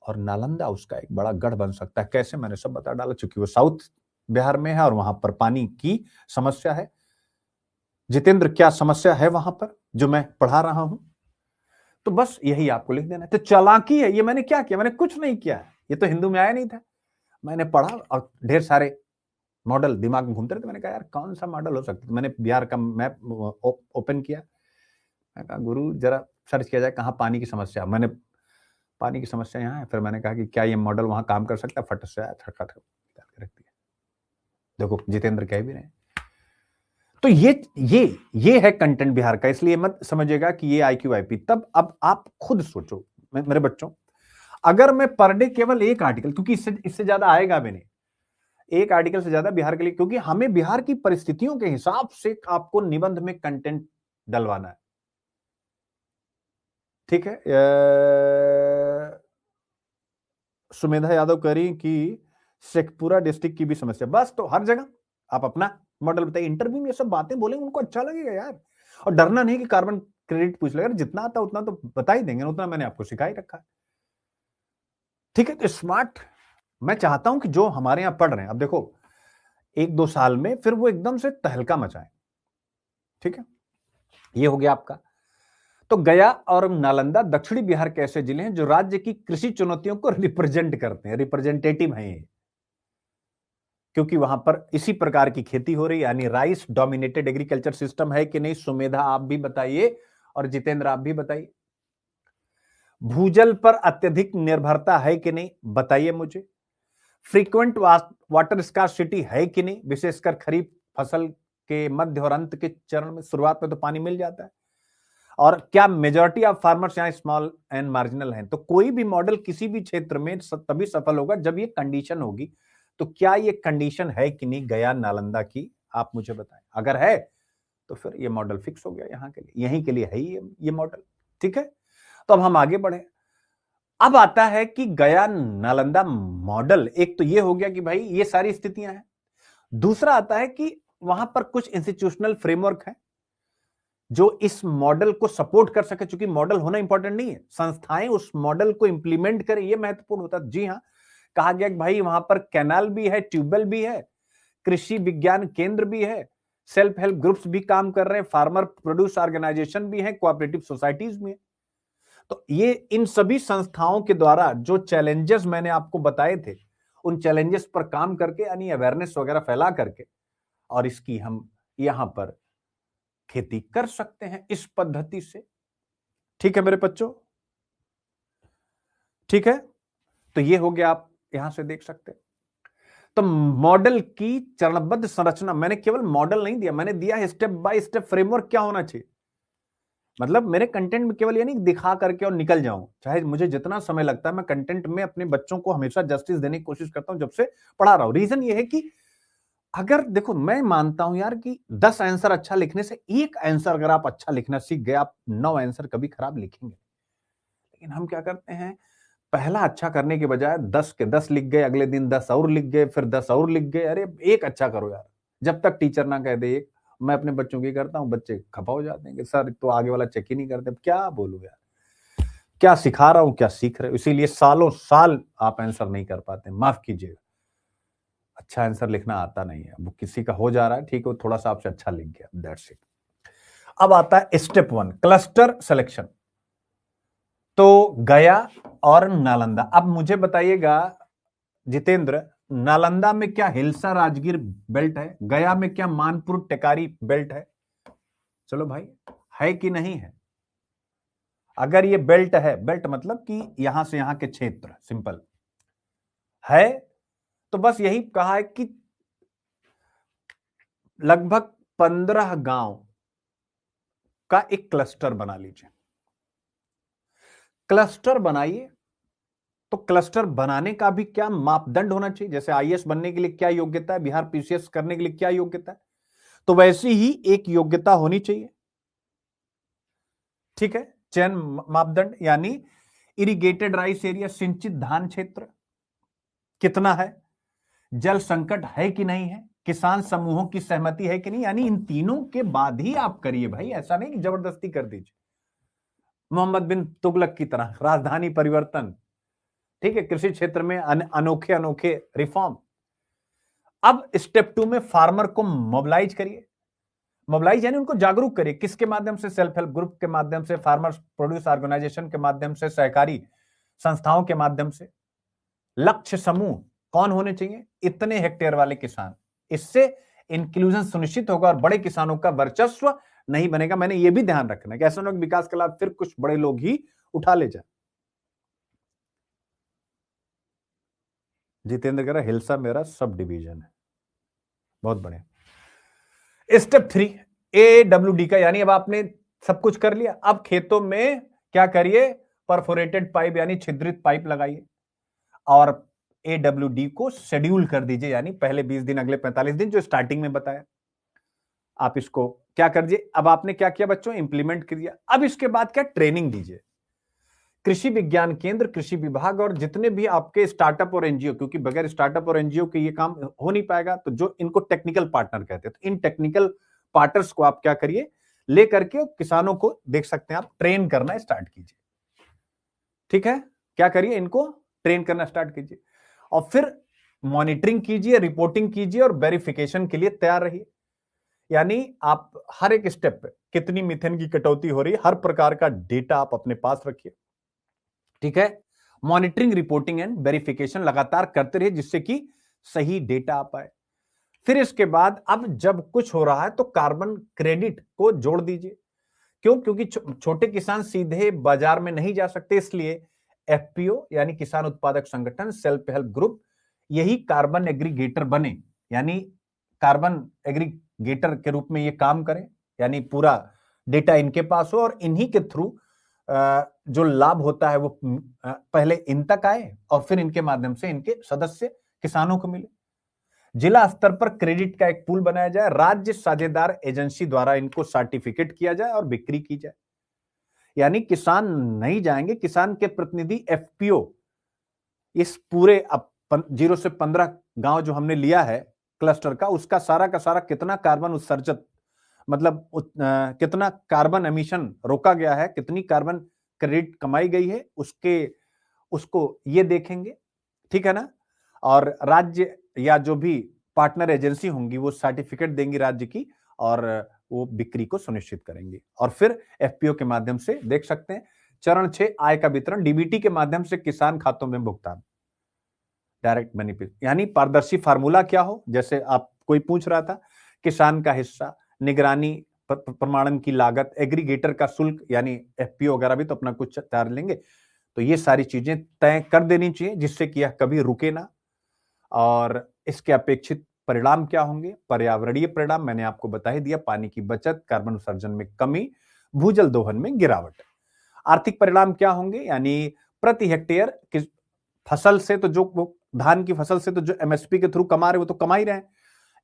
और नालंदा उसका एक बड़ा गढ़ बन सकता है। कैसे? मैंने सब बता डाला, चूंकि वो साउथ बिहार में है और वहां पर पानी की समस्या है। जितेंद्र, क्या समस्या है वहां पर जो मैं पढ़ा रहा हूं? तो बस यही आपको लिख देना है। तो चालाकी है ये। मैंने क्या किया? मैंने कुछ नहीं किया है, ये तो हिंदू में आया नहीं था। मैंने पढ़ा और ढेर सारे मॉडल दिमाग में घूमते रहे, तो मैंने कहा यार कौन सा मॉडल हो सकता है। मैंने बिहार का मैप ओपन किया, मैं कहा गुरु जरा सर्च किया जाए कहाँ पानी की समस्या। मैंने पानी की समस्या यहाँ है, फिर मैंने कहा कि क्या ये मॉडल वहां काम कर सकता है, फट से आया, थका थक रख दिया। देखो जितेंद्र कह भी रहे हैं। तो ये है कंटेंट बिहार का, इसलिए मत समझिएगा कि ये IQ IP। तब अब आप खुद सोचो मेरे बच्चों, अगर मैं पर डे केवल एक आर्टिकल, क्योंकि इससे ज्यादा आएगा भी नहीं, एक आर्टिकल से ज्यादा बिहार के लिए, क्योंकि हमें बिहार की परिस्थितियों के हिसाब से आपको निबंध में कंटेंट डलवाना है। ठीक है, सुमेधा यादव कह रही कि शेखपुरा डिस्ट्रिक्ट की भी समस्या। बस तो हर जगह आप अपना मॉडल बताइए। इंटरव्यू में ये सब बातें बोलेंगे, उनको अच्छा लगेगा यार। और डरना नहीं कि कार्बन क्रेडिट पूछ लेगा, जितना आता उतना तो बता ही देंगे, उतना मैंने आपको सिखा ही रखा है। ठीक है, तो स्मार्ट मैं चाहता हूं कि जो हमारे यहां पढ़ रहे हैं, अब देखो 1-2 साल में फिर वो एकदम से तहलका मचाए। ठीक है, ये हो गया आपका। तो गया और नालंदा दक्षिणी बिहार के ऐसे जिले हैं जो राज्य की कृषि चुनौतियों को रिप्रेजेंट करते हैं, रिप्रेजेंटेटिव हैं ये, क्योंकि वहां पर इसी प्रकार की खेती हो रही है, यानी राइस डोमिनेटेड एग्रीकल्चर सिस्टम है कि नहीं। सुमेधा आप भी बताइए और जितेंद्र आप भी बताइए। भूजल पर अत्यधिक निर्भरता है कि नहीं, बताइए मुझे। फ्रीक्वेंट वाटर स्कार्सिटी है कि नहीं, विशेषकर खरीफ फसल के मध्य और अंत के चरण में। शुरुआत में तो पानी मिल जाता है। और क्या मेजॉरिटी ऑफ फार्मर्स यहाँ स्मॉल एंड मार्जिनल हैं। तो कोई भी मॉडल किसी भी क्षेत्र में तभी सफल होगा जब ये कंडीशन होगी। तो क्या ये कंडीशन है कि नहीं गया नालंदा की, आप मुझे बताएं। अगर है तो फिर ये मॉडल फिक्स हो गया यहाँ के लिए, यहीं के लिए है ये मॉडल। ठीक है, तो अब हम आगे बढ़े। अब आता है कि गया नालंदा मॉडल, एक तो ये हो गया कि भाई ये सारी स्थितियां हैं। दूसरा आता है कि वहां पर कुछ इंस्टीट्यूशनल फ्रेमवर्क है जो इस मॉडल को सपोर्ट कर सके। चूंकि मॉडल होना इंपॉर्टेंट नहीं है, संस्थाएं उस मॉडल को इंप्लीमेंट करें, ये महत्वपूर्ण होता है। जी हां, कहा गया कि भाई वहां पर कैनाल भी है, ट्यूबवेल भी है, कृषि विज्ञान केंद्र भी है, सेल्फ हेल्प ग्रुप्स भी काम कर रहे हैं, फार्मर प्रोड्यूस ऑर्गेनाइजेशन भी है, कोऑपरेटिव सोसाइटीज भी है। तो ये इन सभी संस्थाओं के द्वारा जो चैलेंजेस मैंने आपको बताए थे, उन चैलेंजेस पर काम करके, यानी अवेयरनेस वगैरह फैला करके, और इसकी हम यहां पर खेती कर सकते हैं इस पद्धति से। ठीक है मेरे बच्चों, ठीक है, तो ये हो गया, आप यहां से देख सकते हैं। तो मॉडल की चरणबद्ध संरचना, मैंने केवल मॉडल नहीं दिया, मैंने दिया है स्टेप बाय स्टेप फ्रेमवर्क क्या होना चाहिए। मतलब मेरे कंटेंट में केवल ये नहीं दिखा करके और निकल जाऊं, चाहे मुझे जितना समय लगता है, मैं कंटेंट में अपने बच्चों को हमेशा जस्टिस देने की कोशिश करता हूं जब से पढ़ा रहा हूं। रीजन ये है कि अगर देखो, मैं मानता हूं यार कि 10 आंसर अच्छा लिखने से एक आंसर अगर आप अच्छा लिखना सीख गए, आप 9 आंसर कभी खराब लिखेंगे। लेकिन हम क्या करते हैं, पहला अच्छा करने के बजाय 10 के 10 लिख गए, अगले दिन 10 और लिख गए, फिर 10 और लिख गए। अरे एक अच्छा करो यार, जब तक टीचर ना कह दे एक। मैं अपने बच्चों की करता हूं, बच्चे खपा हो जाते हैं कि सर तो आगे वाला चेक ही नहीं करते। क्या बोलूं यार, क्या सिखा रहा हूं, क्या सीख रहे हो। इसीलिए सालों साल आप आंसर नहीं कर पाते, माफ कीजिएगा। अच्छा आंसर लिखना आता नहीं है, वो किसी का हो जा रहा है, ठीक है, थोड़ा सा आपसे अच्छा लिख गया, दैट्स इट। अब आता है स्टेप 1, क्लस्टर सिलेक्शन। तो गया और नालंदा, अब मुझे बताइएगा जितेंद्र, नालंदा में क्या हिलसा राजगीर बेल्ट है, गया में क्या मानपुर टेकारी बेल्ट है। चलो भाई, है कि नहीं है। अगर ये बेल्ट है, बेल्ट मतलब कि यहां से यहां के क्षेत्र, सिंपल है, तो बस यही कहा है कि लगभग 15 गांव का एक क्लस्टर बना लीजिए। क्लस्टर बनाइए, तो क्लस्टर बनाने का भी क्या मापदंड होना चाहिए। जैसे आईएएस बनने के लिए क्या योग्यता है, बिहार पीसीएस करने के लिए क्या योग्यता है, तो वैसी ही एक योग्यता होनी चाहिए। ठीक है, चयन मापदंड, यानी इरिगेटेड राइस एरिया, सिंचित धान क्षेत्र कितना है, जल संकट है कि नहीं है, किसान समूहों की सहमति है कि नहीं। यानी इन तीनों के बाद ही आप करिए भाई, ऐसा नहीं कि जबरदस्ती कर दीजिए मोहम्मद बिन तुगलक की तरह। राजधानी परिवर्तन, ठीक है, कृषि क्षेत्र में अनोखे अनोखे रिफॉर्म। अब स्टेप 2 में फार्मर को मोबिलाइज करिए। मोबिलाइज यानी उनको जागरूक करिए, किसके माध्यम से, सेल्फ हेल्प ग्रुप के माध्यम से, फार्मर्स प्रोड्यूस ऑर्गेनाइजेशन के माध्यम से, सहकारी संस्थाओं के माध्यम से। लक्ष्य समूह कौन होने चाहिए, इतने हेक्टेयर वाले किसान। इससे इंक्लूजन सुनिश्चित होगा और बड़े किसानों का वर्चस्व नहीं बनेगा। मैंने यह भी ध्यान रखना है कि ऐसा लोग विकास का लाभ फिर कुछ बड़े लोग ही उठा ले जाए। जितेंद्र कह रहा हिलसा मेरा सब डिवीजन है, बहुत बढ़िया। स्टेप 3 AWD का, यानी अब आपने सब कुछ कर लिया, अब खेतों में क्या करिए, परफोरेटेड पाइप यानी छिद्रित पाइप लगाइए और AWD को शेड्यूल कर दीजिए, यानी पहले 20 दिन, अगले 45 दिन, जो स्टार्टिंग में बताया। आप इसको क्या कर दीजिए। अब आपने क्या किया बच्चों, इंप्लीमेंट कर दिया। अब इसके बाद क्या, ट्रेनिंग दीजिए। कृषि विज्ञान केंद्र, कृषि विभाग और जितने भी आपके स्टार्टअप और एनजीओ, क्योंकि बगैर स्टार्टअप और एनजीओ के ये काम हो नहीं पाएगा, तो जो इनको टेक्निकल पार्टनर कहते हैं, तो इन टेक्निकल पार्टनर्स को आप क्या करिए, लेकर के किसानों को देख सकते हैं आप ट्रेन करना स्टार्ट कीजिए। ठीक है, क्या करिए, इनको ट्रेन करना स्टार्ट कीजिए और फिर मॉनिटरिंग कीजिए, रिपोर्टिंग कीजिए और वेरिफिकेशन के लिए तैयार रहिए। यानी आप हर एक स्टेप पे कितनी मीथेन की कटौती हो रही है, हर प्रकार का डेटा आप अपने पास रखिए। ठीक है, मॉनिटरिंग, रिपोर्टिंग एंड वेरिफिकेशन लगातार करते रहिए जिससे कि सही डेटा आ पाए। फिर इसके बाद अब जब कुछ हो रहा है तो कार्बन क्रेडिट को जोड़ दीजिए। क्यों? क्योंकि छोटे किसान सीधे बाजार में नहीं जा सकते, इसलिए एफपीओ यानी किसान उत्पादक संगठन, सेल्फ हेल्प ग्रुप, यही कार्बन एग्रीगेटर बने, यानी कार्बन एग्रीगेटर के रूप में ये काम करें, यानी पूरा डेटा इनके पास हो और इन्हीं के थ्रू जो लाभ होता है वो पहले इन तक आए और फिर इनके माध्यम से इनके सदस्य किसानों को मिले। जिला स्तर पर क्रेडिट का एक पूल बनाया जाए, राज्य साझेदार एजेंसी द्वारा इनको सर्टिफिकेट किया जाए और बिक्री की जाए। यानी किसान नहीं जाएंगे, किसान के प्रतिनिधि एफपीओ इस पूरे 0 से 15 गांव जो हमने लिया है क्लस्टर का, उसका सारा का सारा कितना कार्बन उत्सर्जित, मतलब कितना कार्बन एमिशन रोका गया है, कितनी कार्बन क्रेडिट कमाई गई है, उसको ये देखेंगे। ठीक है ना, और राज्य या जो भी पार्टनर एजेंसी होंगी वो सर्टिफिकेट देंगी राज्य की और वो बिक्री को सुनिश्चित करेंगे। और फिर एफपीओ के माध्यम से देख सकते हैं चरण 6 आय का वितरण, डीबीटी के माध्यम से किसान खातों में भुगतान, डायरेक्ट बेनिफिट, यानी पारदर्शी फार्मूला क्या हो, जैसे आप कोई पूछ रहा था, किसान का हिस्सा, निगरानी, प्रमाणन की लागत, एग्रीगेटर का शुल्क, यानी एफपीओ वगैरह भी तो अपना कुछ चार्ज लेंगे, तो ये सारी चीजें तय कर देनी चाहिए जिससे कि यह कभी रुके ना। और इसके अपेक्षित परिणाम क्या होंगे? पर्यावरणीय परिणाम मैंने आपको बता ही दिया, पानी की बचत, कार्बन उत्सर्जन में कमी, भूजल दोहन में गिरावट। आर्थिक परिणाम क्या होंगे? यानी प्रति हेक्टेयर किस फसल से, तो जो धान की फसल से तो जो एमएसपी के थ्रू कमा रहे वो तो कमा ही रहे हैं,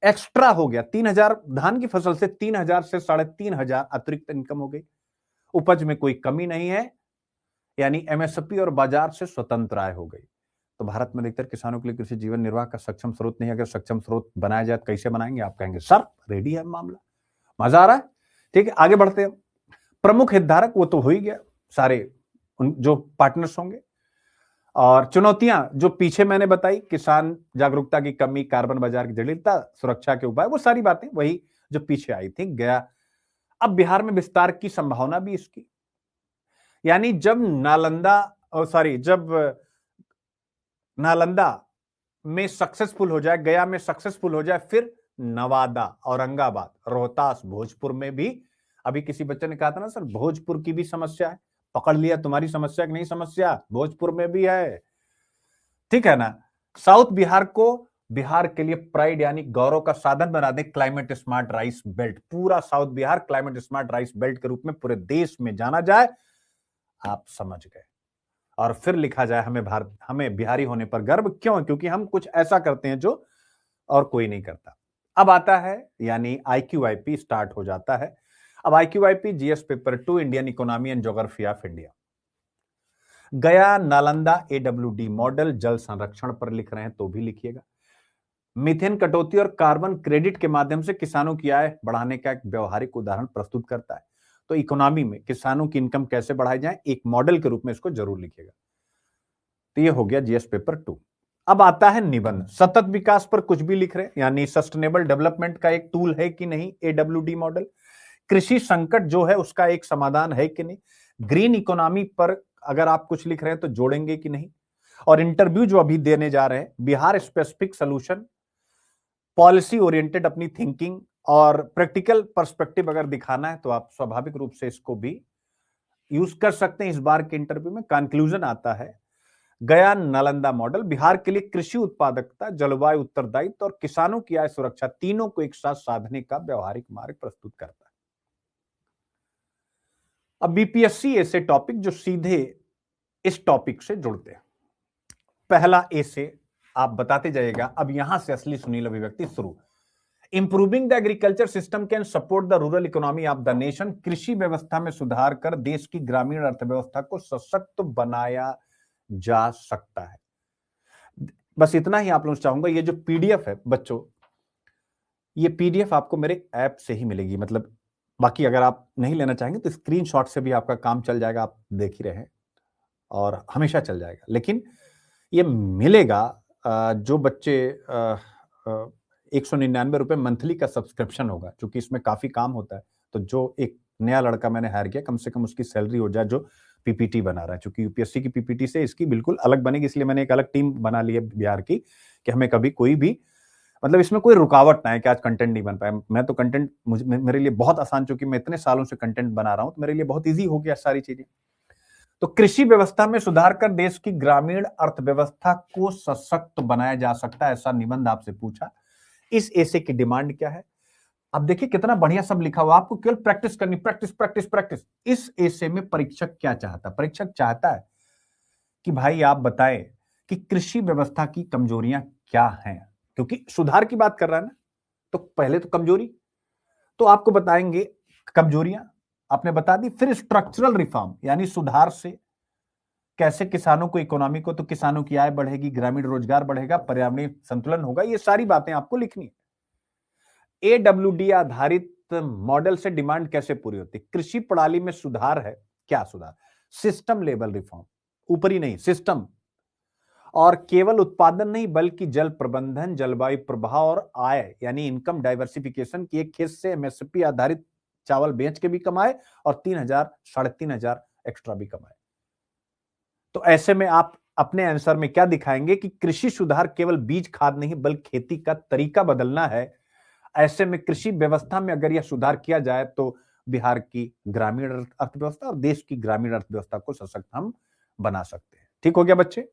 एक्स्ट्रा हो गया 3000 धान की फसल से 3000 से 3500 अतिरिक्त इनकम हो गई। उपज में कोई कमी नहीं है, यानी एमएसपी और बाजार से स्वतंत्र आय हो गई। तो भारत में अधिकतर किसानों के लिए कृषि जीवन निर्वाह का सक्षम स्रोत नहीं है। अगर सक्षम स्रोत बनाया जाए तो कैसे बनाएंगे? आप कहेंगे सर रेडी है मामला, मजा आ रहा है। ठीक है, आगे बढ़ते हैं। प्रमुख हितधारक वो तो हो ही गया, सारे जो पार्टनर्स होंगे। और चुनौतियां जो पीछे मैंने बताई, किसान जागरूकता की कमी, कार्बन बाजार की जटिलता, सुरक्षा के उपाय, वो सारी बातें वही जो पीछे आई थी, गया। अब बिहार में विस्तार की संभावना भी इसकी, यानी जब नालंदा में सक्सेसफुल हो जाए, गया में सक्सेसफुल हो जाए, फिर नवादा, औरंगाबाद, रोहतास, भोजपुर में भी। अभी किसी बच्चे ने कहा था ना सर भोजपुर की भी समस्या है, पकड़ लिया तुम्हारी समस्या की नहीं, समस्या भोजपुर में भी है। ठीक है ना, साउथ बिहार को बिहार के लिए प्राइड यानी गौरव का साधन बना दे, क्लाइमेट स्मार्ट राइस बेल्ट, पूरा south Bihar climate smart rice belt के रूप में पूरे देश में जाना जाए, आप समझ गए। और फिर लिखा जाए हमें बिहारी होने पर गर्व। क्यों? क्योंकि हम कुछ ऐसा करते हैं जो और कोई नहीं करता। अब आता है यानी IQIP स्टार्ट हो जाता है। अब IQIP GS paper 2 Indian economy and geography of India, गया नालंदा AWD मॉडल, जल संरक्षण पर लिख रहे हैं तो भी लिखिएगा। मीथेन कटौती और कार्बन क्रेडिट के माध्यम से किसानों की आय बढ़ाने का एक व्यवहारिक उदाहरण प्रस्तुत करता है। तो इकोनॉमी में किसानों की इनकम कैसे बढ़ाई जाए, एक मॉडल के रूप में इसको जरूर लिखिएगा। तो ये हो गया जीएस पेपर 2। अब आता है निबंध, सतत विकास पर कुछ भी लिख रहे हैं, यानी सस्टेनेबल डेवलपमेंट का एक टूल है कि नहीं AWD मॉडल, कृषि संकट जो है उसका एक समाधान है कि नहीं, ग्रीन इकोनॉमी पर अगर आप कुछ लिख रहे हैं तो जोड़ेंगे कि नहीं, और इंटरव्यू जो अभी देने जा रहे हैं, Bihar specific solution, policy oriented अपनी थिंकिंग और प्रैक्टिकल पर्सपेक्टिव अगर दिखाना है तो आप स्वाभाविक रूप से इसको भी यूज कर सकते हैं। इस बार के इंटरव्यू में कंक्लूजन आता है, गया नालंदा मॉडल बिहार के लिए कृषि उत्पादकता, जलवायु उत्तरदायित्व और किसानों की आय सुरक्षा तीनों को एक साथ साधने का व्यवहारिक मार्ग प्रस्तुत करता है। अब बीपीएससी ऐसे टॉपिक जो सीधे इस टॉपिक से जुड़ते हैं। पहला ए से आप बताते जाइएगा। अब यहां से असली सुनील अभिव्यक्ति शुरू। Improving the agriculture system can support the rural economy of the nation, कृषि व्यवस्था में सुधार कर देश की ग्रामीण अर्थव्यवस्था को सशक्त बनाया जा सकता है। बस इतना ही आप लोगों से चाहूंगा, ये जो पीडीएफ है बच्चों, ये पीडीएफ आपको मेरे ऐप से ही मिलेगी, मतलब बाकी अगर आप नहीं लेना चाहेंगे तो स्क्रीनशॉट से भी आपका काम चल जाएगा, आप देख ही रहे हैं और हमेशा चल जाएगा। लेकिन ये मिलेगा जो बच्चे 199 रुपए मंथली का सब्सक्रिप्शन होगा, क्योंकि इसमें काफी काम होता है। तो जो एक नया लड़का मैंने हायर किया, कम से कम उसकी सैलरी हो जाए जो पीपीटी बना रहा है, क्योंकि यूपीएससी की पीपीटी से इसकी बिल्कुल अलग बनेगी। इसलिए मैंने एक अलग टीम बना ली है बिहार की, कि हमें कभी कोई भी मतलब इसमें कोई रुकावट ना है कि आज कंटेंट नहीं बन पाया। मैं तो कंटेंट मेरे लिए बहुत आसान, चूंकि मैं इतने सालों से कंटेंट बना रहा हूं, तो मेरे लिए बहुत ईजी हो गया सारी चीजें। तो कृषि व्यवस्था में सुधार कर देश की ग्रामीण अर्थव्यवस्था को सशक्त बनाया जा सकता है, ऐसा निबंध आपसे पूछा। इस ऐसे की डिमांड क्या है? अब देखिए कितना बढ़िया सब लिखा हुआ, आपको केवल प्रैक्टिस करनी, प्रैक्टिस प्रैक्टिस प्रैक्टिस। इस ऐसे में परीक्षक क्या चाहता है? परीक्षक चाहता है कि भाई आप बताएं कि कृषि व्यवस्था की कमजोरियां क्या हैं, क्योंकि सुधार की बात कर रहा है ना। तो पहले तो कमजोरी, तो आपको बताएंगे कमजोरियां, आपने बता दी। फिर स्ट्रक्चरल रिफॉर्म, यानी सुधार से कैसे किसानों को, इकोनॉमी को, तो किसानों की आय बढ़ेगी, ग्रामीण रोजगार बढ़ेगा, पर्यावरणीय संतुलन होगा। ये सारी बातें आपको लिखनी है। एडब्ल्यूडी आधारित मॉडल से डिमांड कैसे पूरी होती है? कृषि प्रणाली में सुधार है। क्या सुधार? सिस्टम लेवल रिफॉर्म, ऊपरी नहीं, सिस्टम। और केवल उत्पादन नहीं, बल्कि जल प्रबंधन, जलवायु प्रभाव और आय, यानी इनकम डाइवर्सिफिकेशन की। एक खेत से एमएसपी आधारित चावल बेच के भी कमाए और 3,000 3,500 एक्स्ट्रा भी कमाए। तो ऐसे में आप अपने आंसर में क्या दिखाएंगे कि कृषि सुधार केवल बीज खाद नहीं, बल्कि खेती का तरीका बदलना है। ऐसे में कृषि व्यवस्था में अगर यह सुधार किया जाए तो बिहार की ग्रामीण अर्थव्यवस्था और देश की ग्रामीण अर्थव्यवस्था को सशक्त हम बना सकते हैं। ठीक हो गया बच्चे?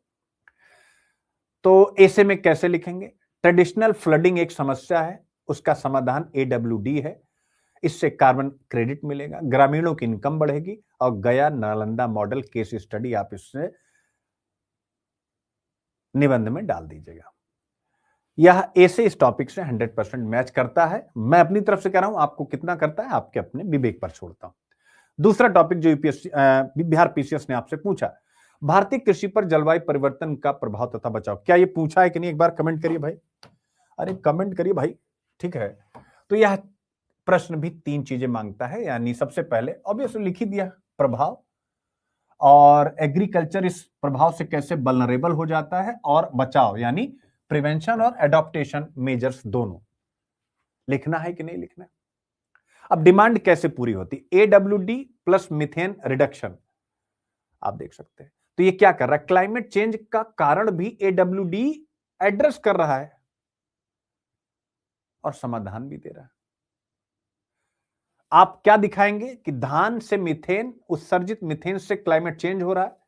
तो ऐसे में कैसे लिखेंगे? ट्रेडिशनल फ्लडिंग एक समस्या है, उसका समाधान एडब्ल्यूडी है। इससे कार्बन क्रेडिट मिलेगा, ग्रामीणों की इनकम बढ़ेगी। और गया नालंदा मॉडल केस स्टडी आप इससे निबंध में डाल दीजिएगा। यह ऐसे इस टॉपिक से 100% मैच करता है। मैं अपनी तरफ से कह रहा हूं, आपको कितना करता है आपके अपने विवेक पर छोड़ता हूं। दूसरा टॉपिक जो यूपीएससी बिहार पीसीएस ने आपसे पूछा, भारतीय कृषि पर जलवायु परिवर्तन का प्रभाव तथा बचाव। क्या ये पूछा है कि नहीं? एक बार कमेंट करिए भाई, अरे कमेंट करिए भाई। ठीक है, तो यह प्रश्न भी 3 चीजें मांगता है, यानी सबसे पहले ऑब्वियसली लिख ही दिया, प्रभाव, और एग्रीकल्चर इस प्रभाव से कैसे वल्नरेबल हो जाता है, और बचाव यानी प्रिवेंशन और एडॉप्टेशन मेजर्स, दोनों लिखना है कि नहीं लिखना है। अब डिमांड कैसे पूरी होती? एडब्ल्यूडी प्लस मिथेन रिडक्शन, आप देख सकते हैं। तो ये क्या कर रहा है? क्लाइमेट चेंज का कारण भी एडब्ल्यूडी एड्रेस कर रहा है और समाधान भी दे रहा है। आप क्या दिखाएंगे कि धान से मिथेन, उत्सर्जित मिथेन से क्लाइमेट चेंज हो रहा है।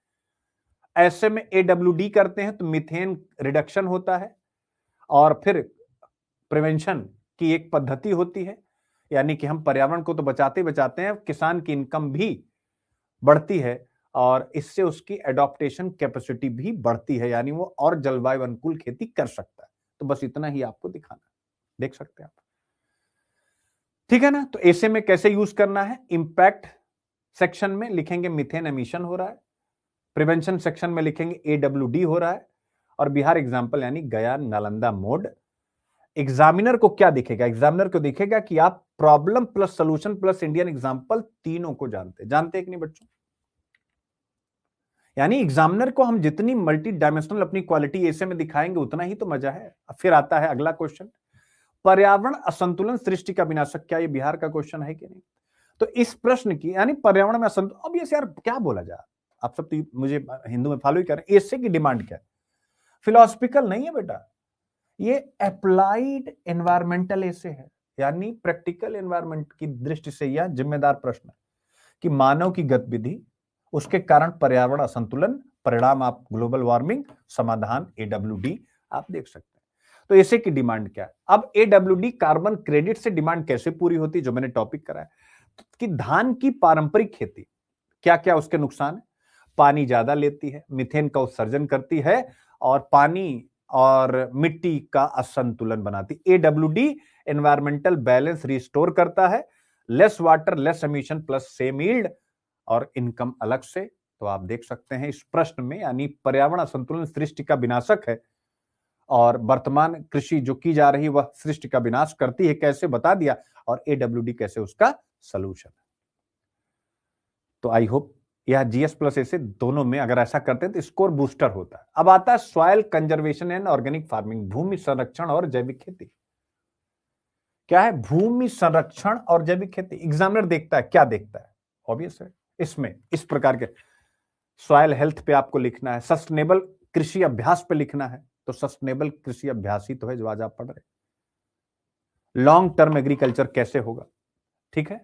ऐसे में एडब्ल्यूडी करते हैं तो मिथेन रिडक्शन होता है। और फिर प्रिवेंशन की एक पद्धति होती है, यानी कि हम पर्यावरण को तो बचाते बचाते हैं, किसान की इनकम भी बढ़ती है और इससे उसकी एडॉप्टेशन कैपेसिटी भी बढ़ती है, यानी वो और जलवायु अनुकूल खेती कर सकता है। तो बस इतना ही आपको दिखाना, देख सकते हैं आप। ठीक है ना? तो ऐसे में कैसे यूज करना है? इंपैक्ट सेक्शन में लिखेंगे मिथेन एमिशन हो रहा है, प्रिवेंशन सेक्शन में लिखेंगे एडब्ल्यूडी हो रहा है, और बिहार एग्जाम्पल यानी गया नालंदा मोड। एग्जामिनर को क्या दिखेगा? एग्जामिनर को दिखेगा कि आप problem plus solution plus Indian example तीनों को जानते हैं कि नहीं बच्चों? यानी एग्जामिनर को हम जितनी मल्टी डायमेंशनल अपनी क्वालिटी ऐसे में दिखाएंगे उतना ही तो मजा है। फिर आता है अगला क्वेश्चन, पर्यावरण असंतुलन सृष्टि का विनाशक। क्या ये बिहार का क्वेश्चन है कि नहीं? तो इस प्रश्न की, यानी पर्यावरण में असंतुलन, अब ये यार क्या बोला जाए, आप सब तो मुझे हिंदू में फॉलो ही कर रहे हैं। ऐसे की डिमांड क्या है? फिलोसफिकल नहीं है बेटा, ये अप्लाइड एनवायरमेंटल ऐसे है, यानी प्रैक्टिकल एनवायरमेंट की दृष्टि से यह जिम्मेदार प्रश्न है कि मानव की गतिविधि, उसके कारण पर्यावरण असंतुलन, परिणाम आप ग्लोबल वार्मिंग, समाधान एडब्ल्यूडी, आप देख सकते हैं। तो ऐसे की डिमांड क्या है? अब एडब्ल्यूडी कार्बन क्रेडिट से डिमांड कैसे पूरी होती है, जो मैंने टॉपिक कराया कि धान की पारंपरिक खेती क्या क्या उसके नुकसान है? पानी ज्यादा लेती है, मिथेन का उत्सर्जन करती है, और पानी और मिट्टी का असंतुलन बनाती। एडब्ल्यूडी एनवायरमेंटल बैलेंस रिस्टोर करता है, less water less emission plus same yield और इनकम अलग से। तो आप देख सकते हैं इस प्रश्न में, यानी पर्यावरण असंतुलन सृष्टि का विनाशक है, और वर्तमान कृषि जो की जा रही वह सृष्टि का विनाश करती है, कैसे बता दिया, और एडब्ल्यूडी कैसे उसका सॉल्यूशन। तो आई होप यह जीएस प्लस ए से दोनों में अगर ऐसा करते हैं तो स्कोर बूस्टर होता है। अब आता है soil conservation and organic farming, भूमि संरक्षण और जैविक खेती। क्या है भूमि संरक्षण और जैविक खेती? एग्जामिनर देखता है, क्या देखता है? ऑब्वियस है, इसमें इस प्रकार के सॉइल हेल्थ पे आपको लिखना है, सस्टेनेबल कृषि अभ्यास पे लिखना है। तो सस्टेनेबल कृषि अभ्यास ही तो है जो आज आप पढ़ रहे। लॉन्ग टर्म एग्रीकल्चर कैसे होगा, ठीक है।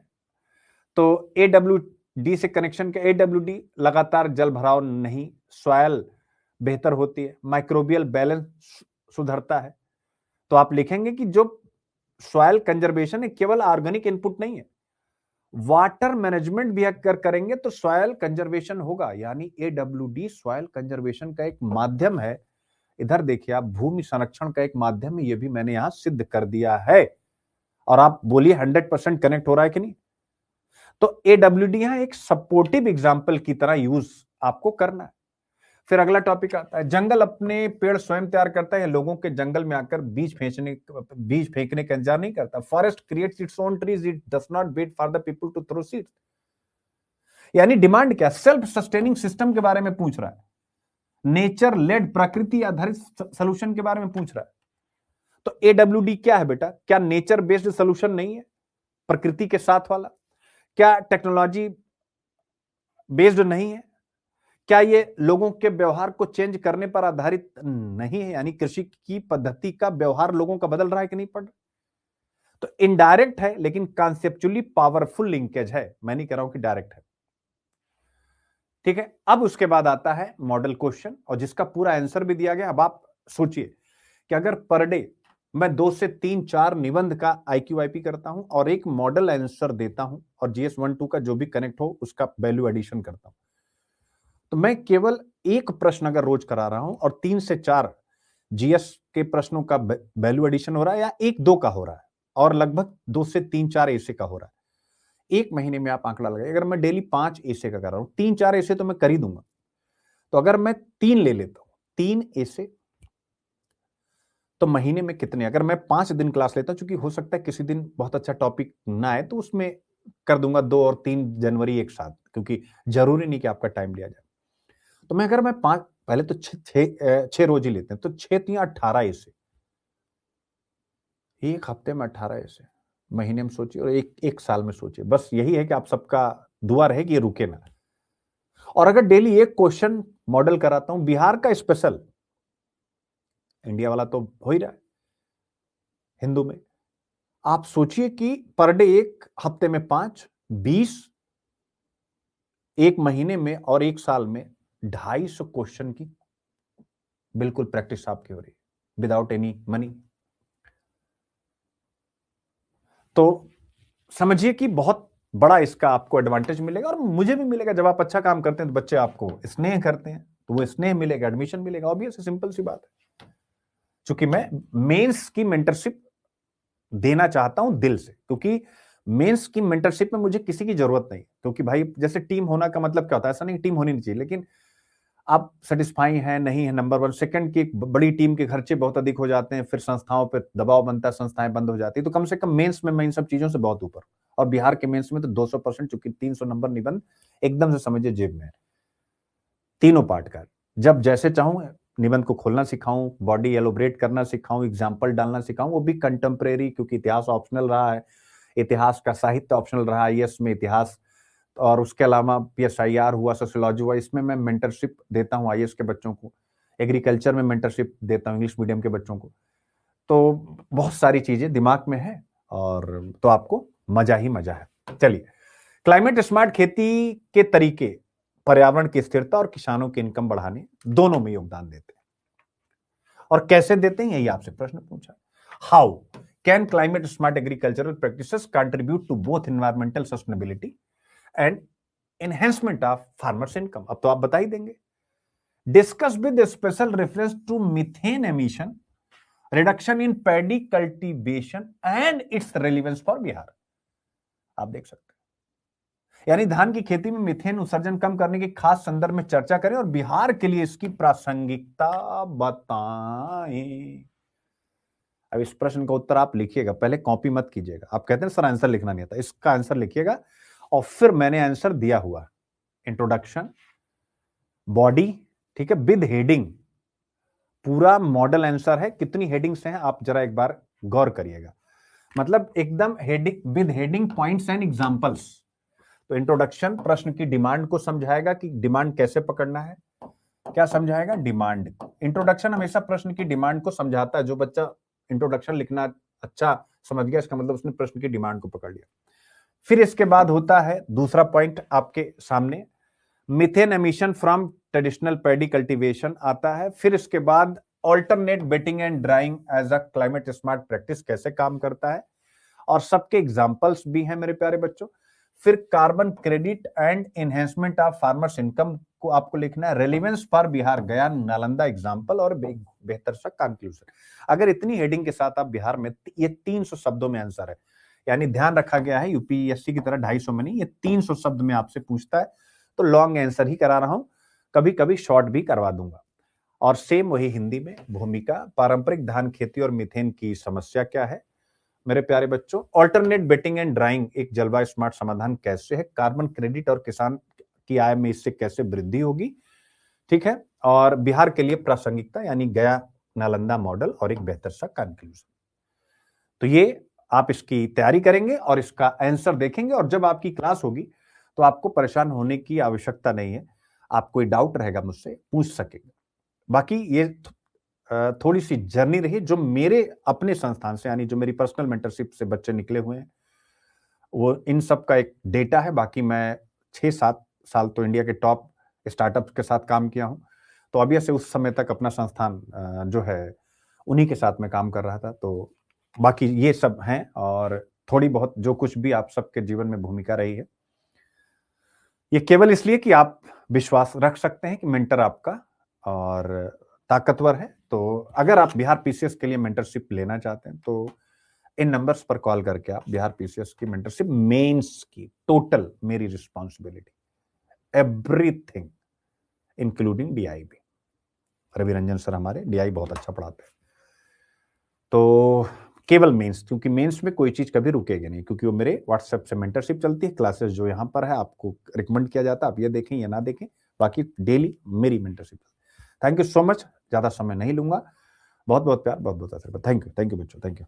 तो एडब्ल्यूडी से कनेक्शन के, एडब्ल्यूडी लगातार जल भराव नहीं, सॉइल बेहतर होती है, माइक्रोबियल बैलेंस सुधरता है। तो आप लिखेंगे कि जो सॉइल कंजर्वेशन है केवल ऑर्गेनिक इनपुट नहीं है, वाटर मैनेजमेंट भी अगर करेंगे तो सॉइल कंजर्वेशन होगा। यानी एडब्ल्यूडी सॉइल कंजर्वेशन का एक माध्यम है। इधर देखिए आप, भूमि संरक्षण का एक माध्यम है, ये भी मैंने यहां सिद्ध कर दिया है। और आप बोलिए 100% कनेक्ट हो रहा है कि नहीं? तो एडब्ल्यूडी यहां एक सपोर्टिव एग्जाम्पल की तरह यूज आपको करना है। फिर अगला टॉपिक आता है, जंगल अपने पेड़ स्वयं तैयार करता है या लोगों के जंगल में आकर बीज फेंकने का इंतजार नहीं करता। Forest creates its own trees, it does not wait for the people to throw seeds. यानी डिमांड क्या, सेल्फ सस्टेनिंग सिस्टम के बारे में पूछ रहा है, नेचर लेड प्रकृति आधारित सोल्यूशन के बारे में पूछ रहा है। तो एडब्ल्यूडी क्या है बेटा? क्या नेचर बेस्ड सोल्यूशन नहीं है, प्रकृति के साथ वाला? क्या टेक्नोलॉजी बेस्ड नहीं है? क्या ये लोगों के व्यवहार को चेंज करने पर आधारित नहीं है? यानी कृषि की पद्धति का व्यवहार लोगों का बदल रहा है कि नहीं पड़ रहा? तो इनडायरेक्ट है लेकिन कॉन्सेप्चुअली पावरफुल लिंकेज है, मैं नहीं कह रहा हूं कि डायरेक्ट है, ठीक है। अब उसके बाद आता है मॉडल क्वेश्चन, और जिसका पूरा आंसर भी दिया गया। अब आप सोचिए कि अगर पर डे मैं 2 से 3-4 निबंध का IQ-IP करता हूं और एक मॉडल आंसर देता हूं और GS 1-2 का जो भी कनेक्ट हो उसका वैल्यू एडिशन करता हूं, तो मैं केवल एक प्रश्न अगर रोज करा रहा हूं और 3 से 4 जीएस के प्रश्नों का वैल्यू एडिशन हो रहा है या 1-2 का हो रहा है और लगभग 2 से 3-4 ऐसे का हो रहा है, एक महीने में आप आंकड़ा लगाइए। अगर मैं डेली 5 ऐसे का कर रहा हूं, 3-4 ऐसे तो मैं कर ही दूंगा। तो अगर मैं 3 ले लेता हूं, 3 ऐसे, तो महीने में कितने? अगर मैं 5 दिन क्लास लेता हूं, चूंकि हो सकता है किसी दिन बहुत अच्छा टॉपिक ना आए तो उसमें कर दूंगा 2 और 3 जनवरी एक साथ, क्योंकि जरूरी नहीं कि आपका टाइम लिया जाए। तो मैं अगर मैं 5, पहले तो 6 रोज ही लेते हैं, तो 6 या 18 ऐसे, एक हफ्ते में 18 ऐसे, महीने में सोचिए, और एक साल में सोचिए। बस यही है कि आप सबका दुआ रहे कि ये रुके ना। और अगर डेली एक क्वेश्चन मॉडल कराता हूं, बिहार का स्पेशल, इंडिया वाला तो हो ही रहा है हिंदू में, आप सोचिए कि पर डे एक हफ्ते में 5, 20, एक महीने में और एक साल में 250 क्वेश्चन की बिल्कुल प्रैक्टिस आपकी हो रही है विदाउट एनी मनी। तो समझिए कि बहुत बड़ा इसका आपको एडवांटेज मिलेगा, और मुझे भी मिलेगा। जब आप अच्छा काम करते हैं तो बच्चे आपको स्नेह करते हैं, तो वो स्नेह मिलेगा, एडमिशन मिलेगा। ऑब्वियस सिंपल सी बात है। क्योंकि मैं मेंस की मेंटरशिप देना चाहता हूं दिल से, क्योंकि मेंस की मेंटरशिप में मुझे किसी की जरूरत नहीं, क्योंकि भाई जैसे टीम होना का मतलब क्या होता है, ऐसा नहीं टीम होनी नहीं चाहिए, लेकिन आप सेटिस्फाई हैं नहीं है, नंबर 1। सेकंड की बड़ी टीम के खर्चे बहुत अधिक हो जाते हैं, फिर संस्थाओं पर दबाव बनता है, संस्थाएं बंद हो जाती है। तो कम से कम मेंस में मैं इन सब चीजों से बहुत ऊपर, और बिहार के मेंस में तो 200%, चूंकि 300 नंबर निबंध एकदम से समझिए जेब में है, तीनों पार्ट का। जब जैसे चाहूं निबंध को खोलना सिखाऊं, बॉडी एलोबरेट करना सिखाऊं, एग्जाम्पल डालना सिखाऊं, वो भी कंटेम्प्रेरी, क्योंकि इतिहास ऑप्शनल रहा है, इतिहास का साहित्य ऑप्शनल रहा है IAS में इतिहास, और उसके अलावा PSIR हुआ, सोशियोलॉजी हुआ, इसमें मैं मेंटरशिप देता हूँ IAS के बच्चों को, एग्रीकल्चर में मेंटरशिप देता हूँ इंग्लिश मीडियम के बच्चों को। तो बहुत सारी चीजें दिमाग में है, और तो आपको मजा ही मजा है। चलिए, क्लाइमेट स्मार्ट खेती के तरीके पर्यावरण की स्थिरता और किसानों की इनकम बढ़ाने दोनों में योगदान देते हैं। और कैसे देते हैं, यही आपसे प्रश्न पूछा। How can climate smart agricultural practices contribute to both environmental sustainability and enhancement of farmers income? अब तो आप बता ही देंगे। Discuss with special reference to methane emission reduction in paddy cultivation and its relevance for Bihar. आप देख सकते हैं, यानी धान की खेती में मीथेन उत्सर्जन कम करने के खास संदर्भ में चर्चा करें और बिहार के लिए इसकी प्रासंगिकता बताएं। अब इस प्रश्न का उत्तर आप लिखिएगा, पहले कॉपी मत कीजिएगा। आप कहते हैं सर आंसर लिखना नहीं आता, इसका आंसर लिखिएगा और फिर मैंने आंसर दिया हुआ इंट्रोडक्शन, बॉडी, ठीक है, विद हेडिंग, पूरा मॉडल आंसर है। कितनी हेडिंग्स हैं आप जरा एक बार गौर करिएगा, मतलब एकदम heading with heading, points and examples. तो इंट्रोडक्शन प्रश्न की डिमांड को समझाएगा कि डिमांड कैसे पकड़ना है। क्या समझाएगा? डिमांड। इंट्रोडक्शन हमेशा प्रश्न की डिमांड को समझाता है। जो बच्चा इंट्रोडक्शन लिखना अच्छा समझ गया, इसका मतलब उसने प्रश्न की डिमांड को पकड़ लिया। फिर इसके बाद होता है दूसरा पॉइंट आपके सामने, methane emission from traditional paddy cultivation आता है। फिर इसके बाद alternate wetting and drying as a climate smart practice कैसे काम करता है, और सबके एग्जांपल्स भी हैं मेरे प्यारे बच्चों। फिर carbon credit and enhancement of farmers income को आपको लिखना है, रेलिवेंस फॉर बिहार, गया नालंदा एग्जांपल और बेहतर सा कंक्लूजन। अगर इतनी हेडिंग के साथ आप बिहार में, ये 300 शब्दों में आंसर है, यानी ध्यान रखा गया है यूपीएससी की तरह 250 में नहीं, ये 300 शब्द में आपसे पूछता है। तो लॉन्ग आंसर ही करा रहा हूं, कभी कभी शॉर्ट भी करवा दूंगा। और सेम वही हिंदी में, भूमिका, पारंपरिक धान खेती और मीथेन की समस्या क्या है मेरे प्यारे बच्चों, ऑल्टरनेट बेटिंग एंड ड्राइंग एक जलवायु स्मार्ट समाधान कैसे है, कार्बन क्रेडिट और किसान की आय में इससे कैसे वृद्धि होगी, ठीक है, और बिहार के लिए प्रासंगिकता यानी गया नालंदा मॉडल और एक बेहतर सा कंक्लूजन। तो ये आप इसकी तैयारी करेंगे और इसका आंसर देखेंगे, और जब आपकी क्लास होगी तो आपको परेशान होने की आवश्यकता नहीं है। आप कोई डाउट रहेगा मुझसे पूछ सकेंगे। बाकी ये थोड़ी सी जर्नी रही जो मेरे अपने संस्थान से, यानी जो मेरी पर्सनल मेंटरशिप से बच्चे निकले हुए हैं, वो इन सब का एक डेटा है। बाकी मैं 6-7 साल तो इंडिया के टॉप स्टार्टअप्स के साथ काम किया हूं, तो अभी से उस समय तक अपना संस्थान जो है उन्हीं के साथ में काम कर रहा था। तो बाकी ये सब हैं, और थोड़ी बहुत जो कुछ भी आप सबके जीवन में भूमिका रही है, ये केवल इसलिए कि आप विश्वास रख सकते हैं कि मेंटर आपका और ताकतवर है। तो अगर आप बिहार पीसीएस के लिए मेंटरशिप लेना चाहते हैं तो इन नंबर्स पर कॉल करके आप बिहार पीसीएस की मेंटरशिप, मेंस की टोटल मेरी रिस्पॉन्सिबिलिटी, एवरीथिंग इंक्लूडिंग डीआई भी। रवि रंजन सर हमारे डीआई बहुत अच्छा पढ़ाते हैं। तो केवल मेंस, क्योंकि मेंस में कोई चीज कभी रुकेगी नहीं, क्योंकि वो मेरे व्हाट्सएप से मेंटरशिप चलती है, क्लासेस जो यहाँ पर है आपको रिकमेंड किया जाता है, आप ये देखें या ना देखें, बाकी डेली मेरी mentorship. Thank you so much, ज्यादा समय नहीं लूंगा। बहुत बहुत प्यार, बहुत बहुत आशीर्वाद। थैंक यू बच्चों, थैंक यू।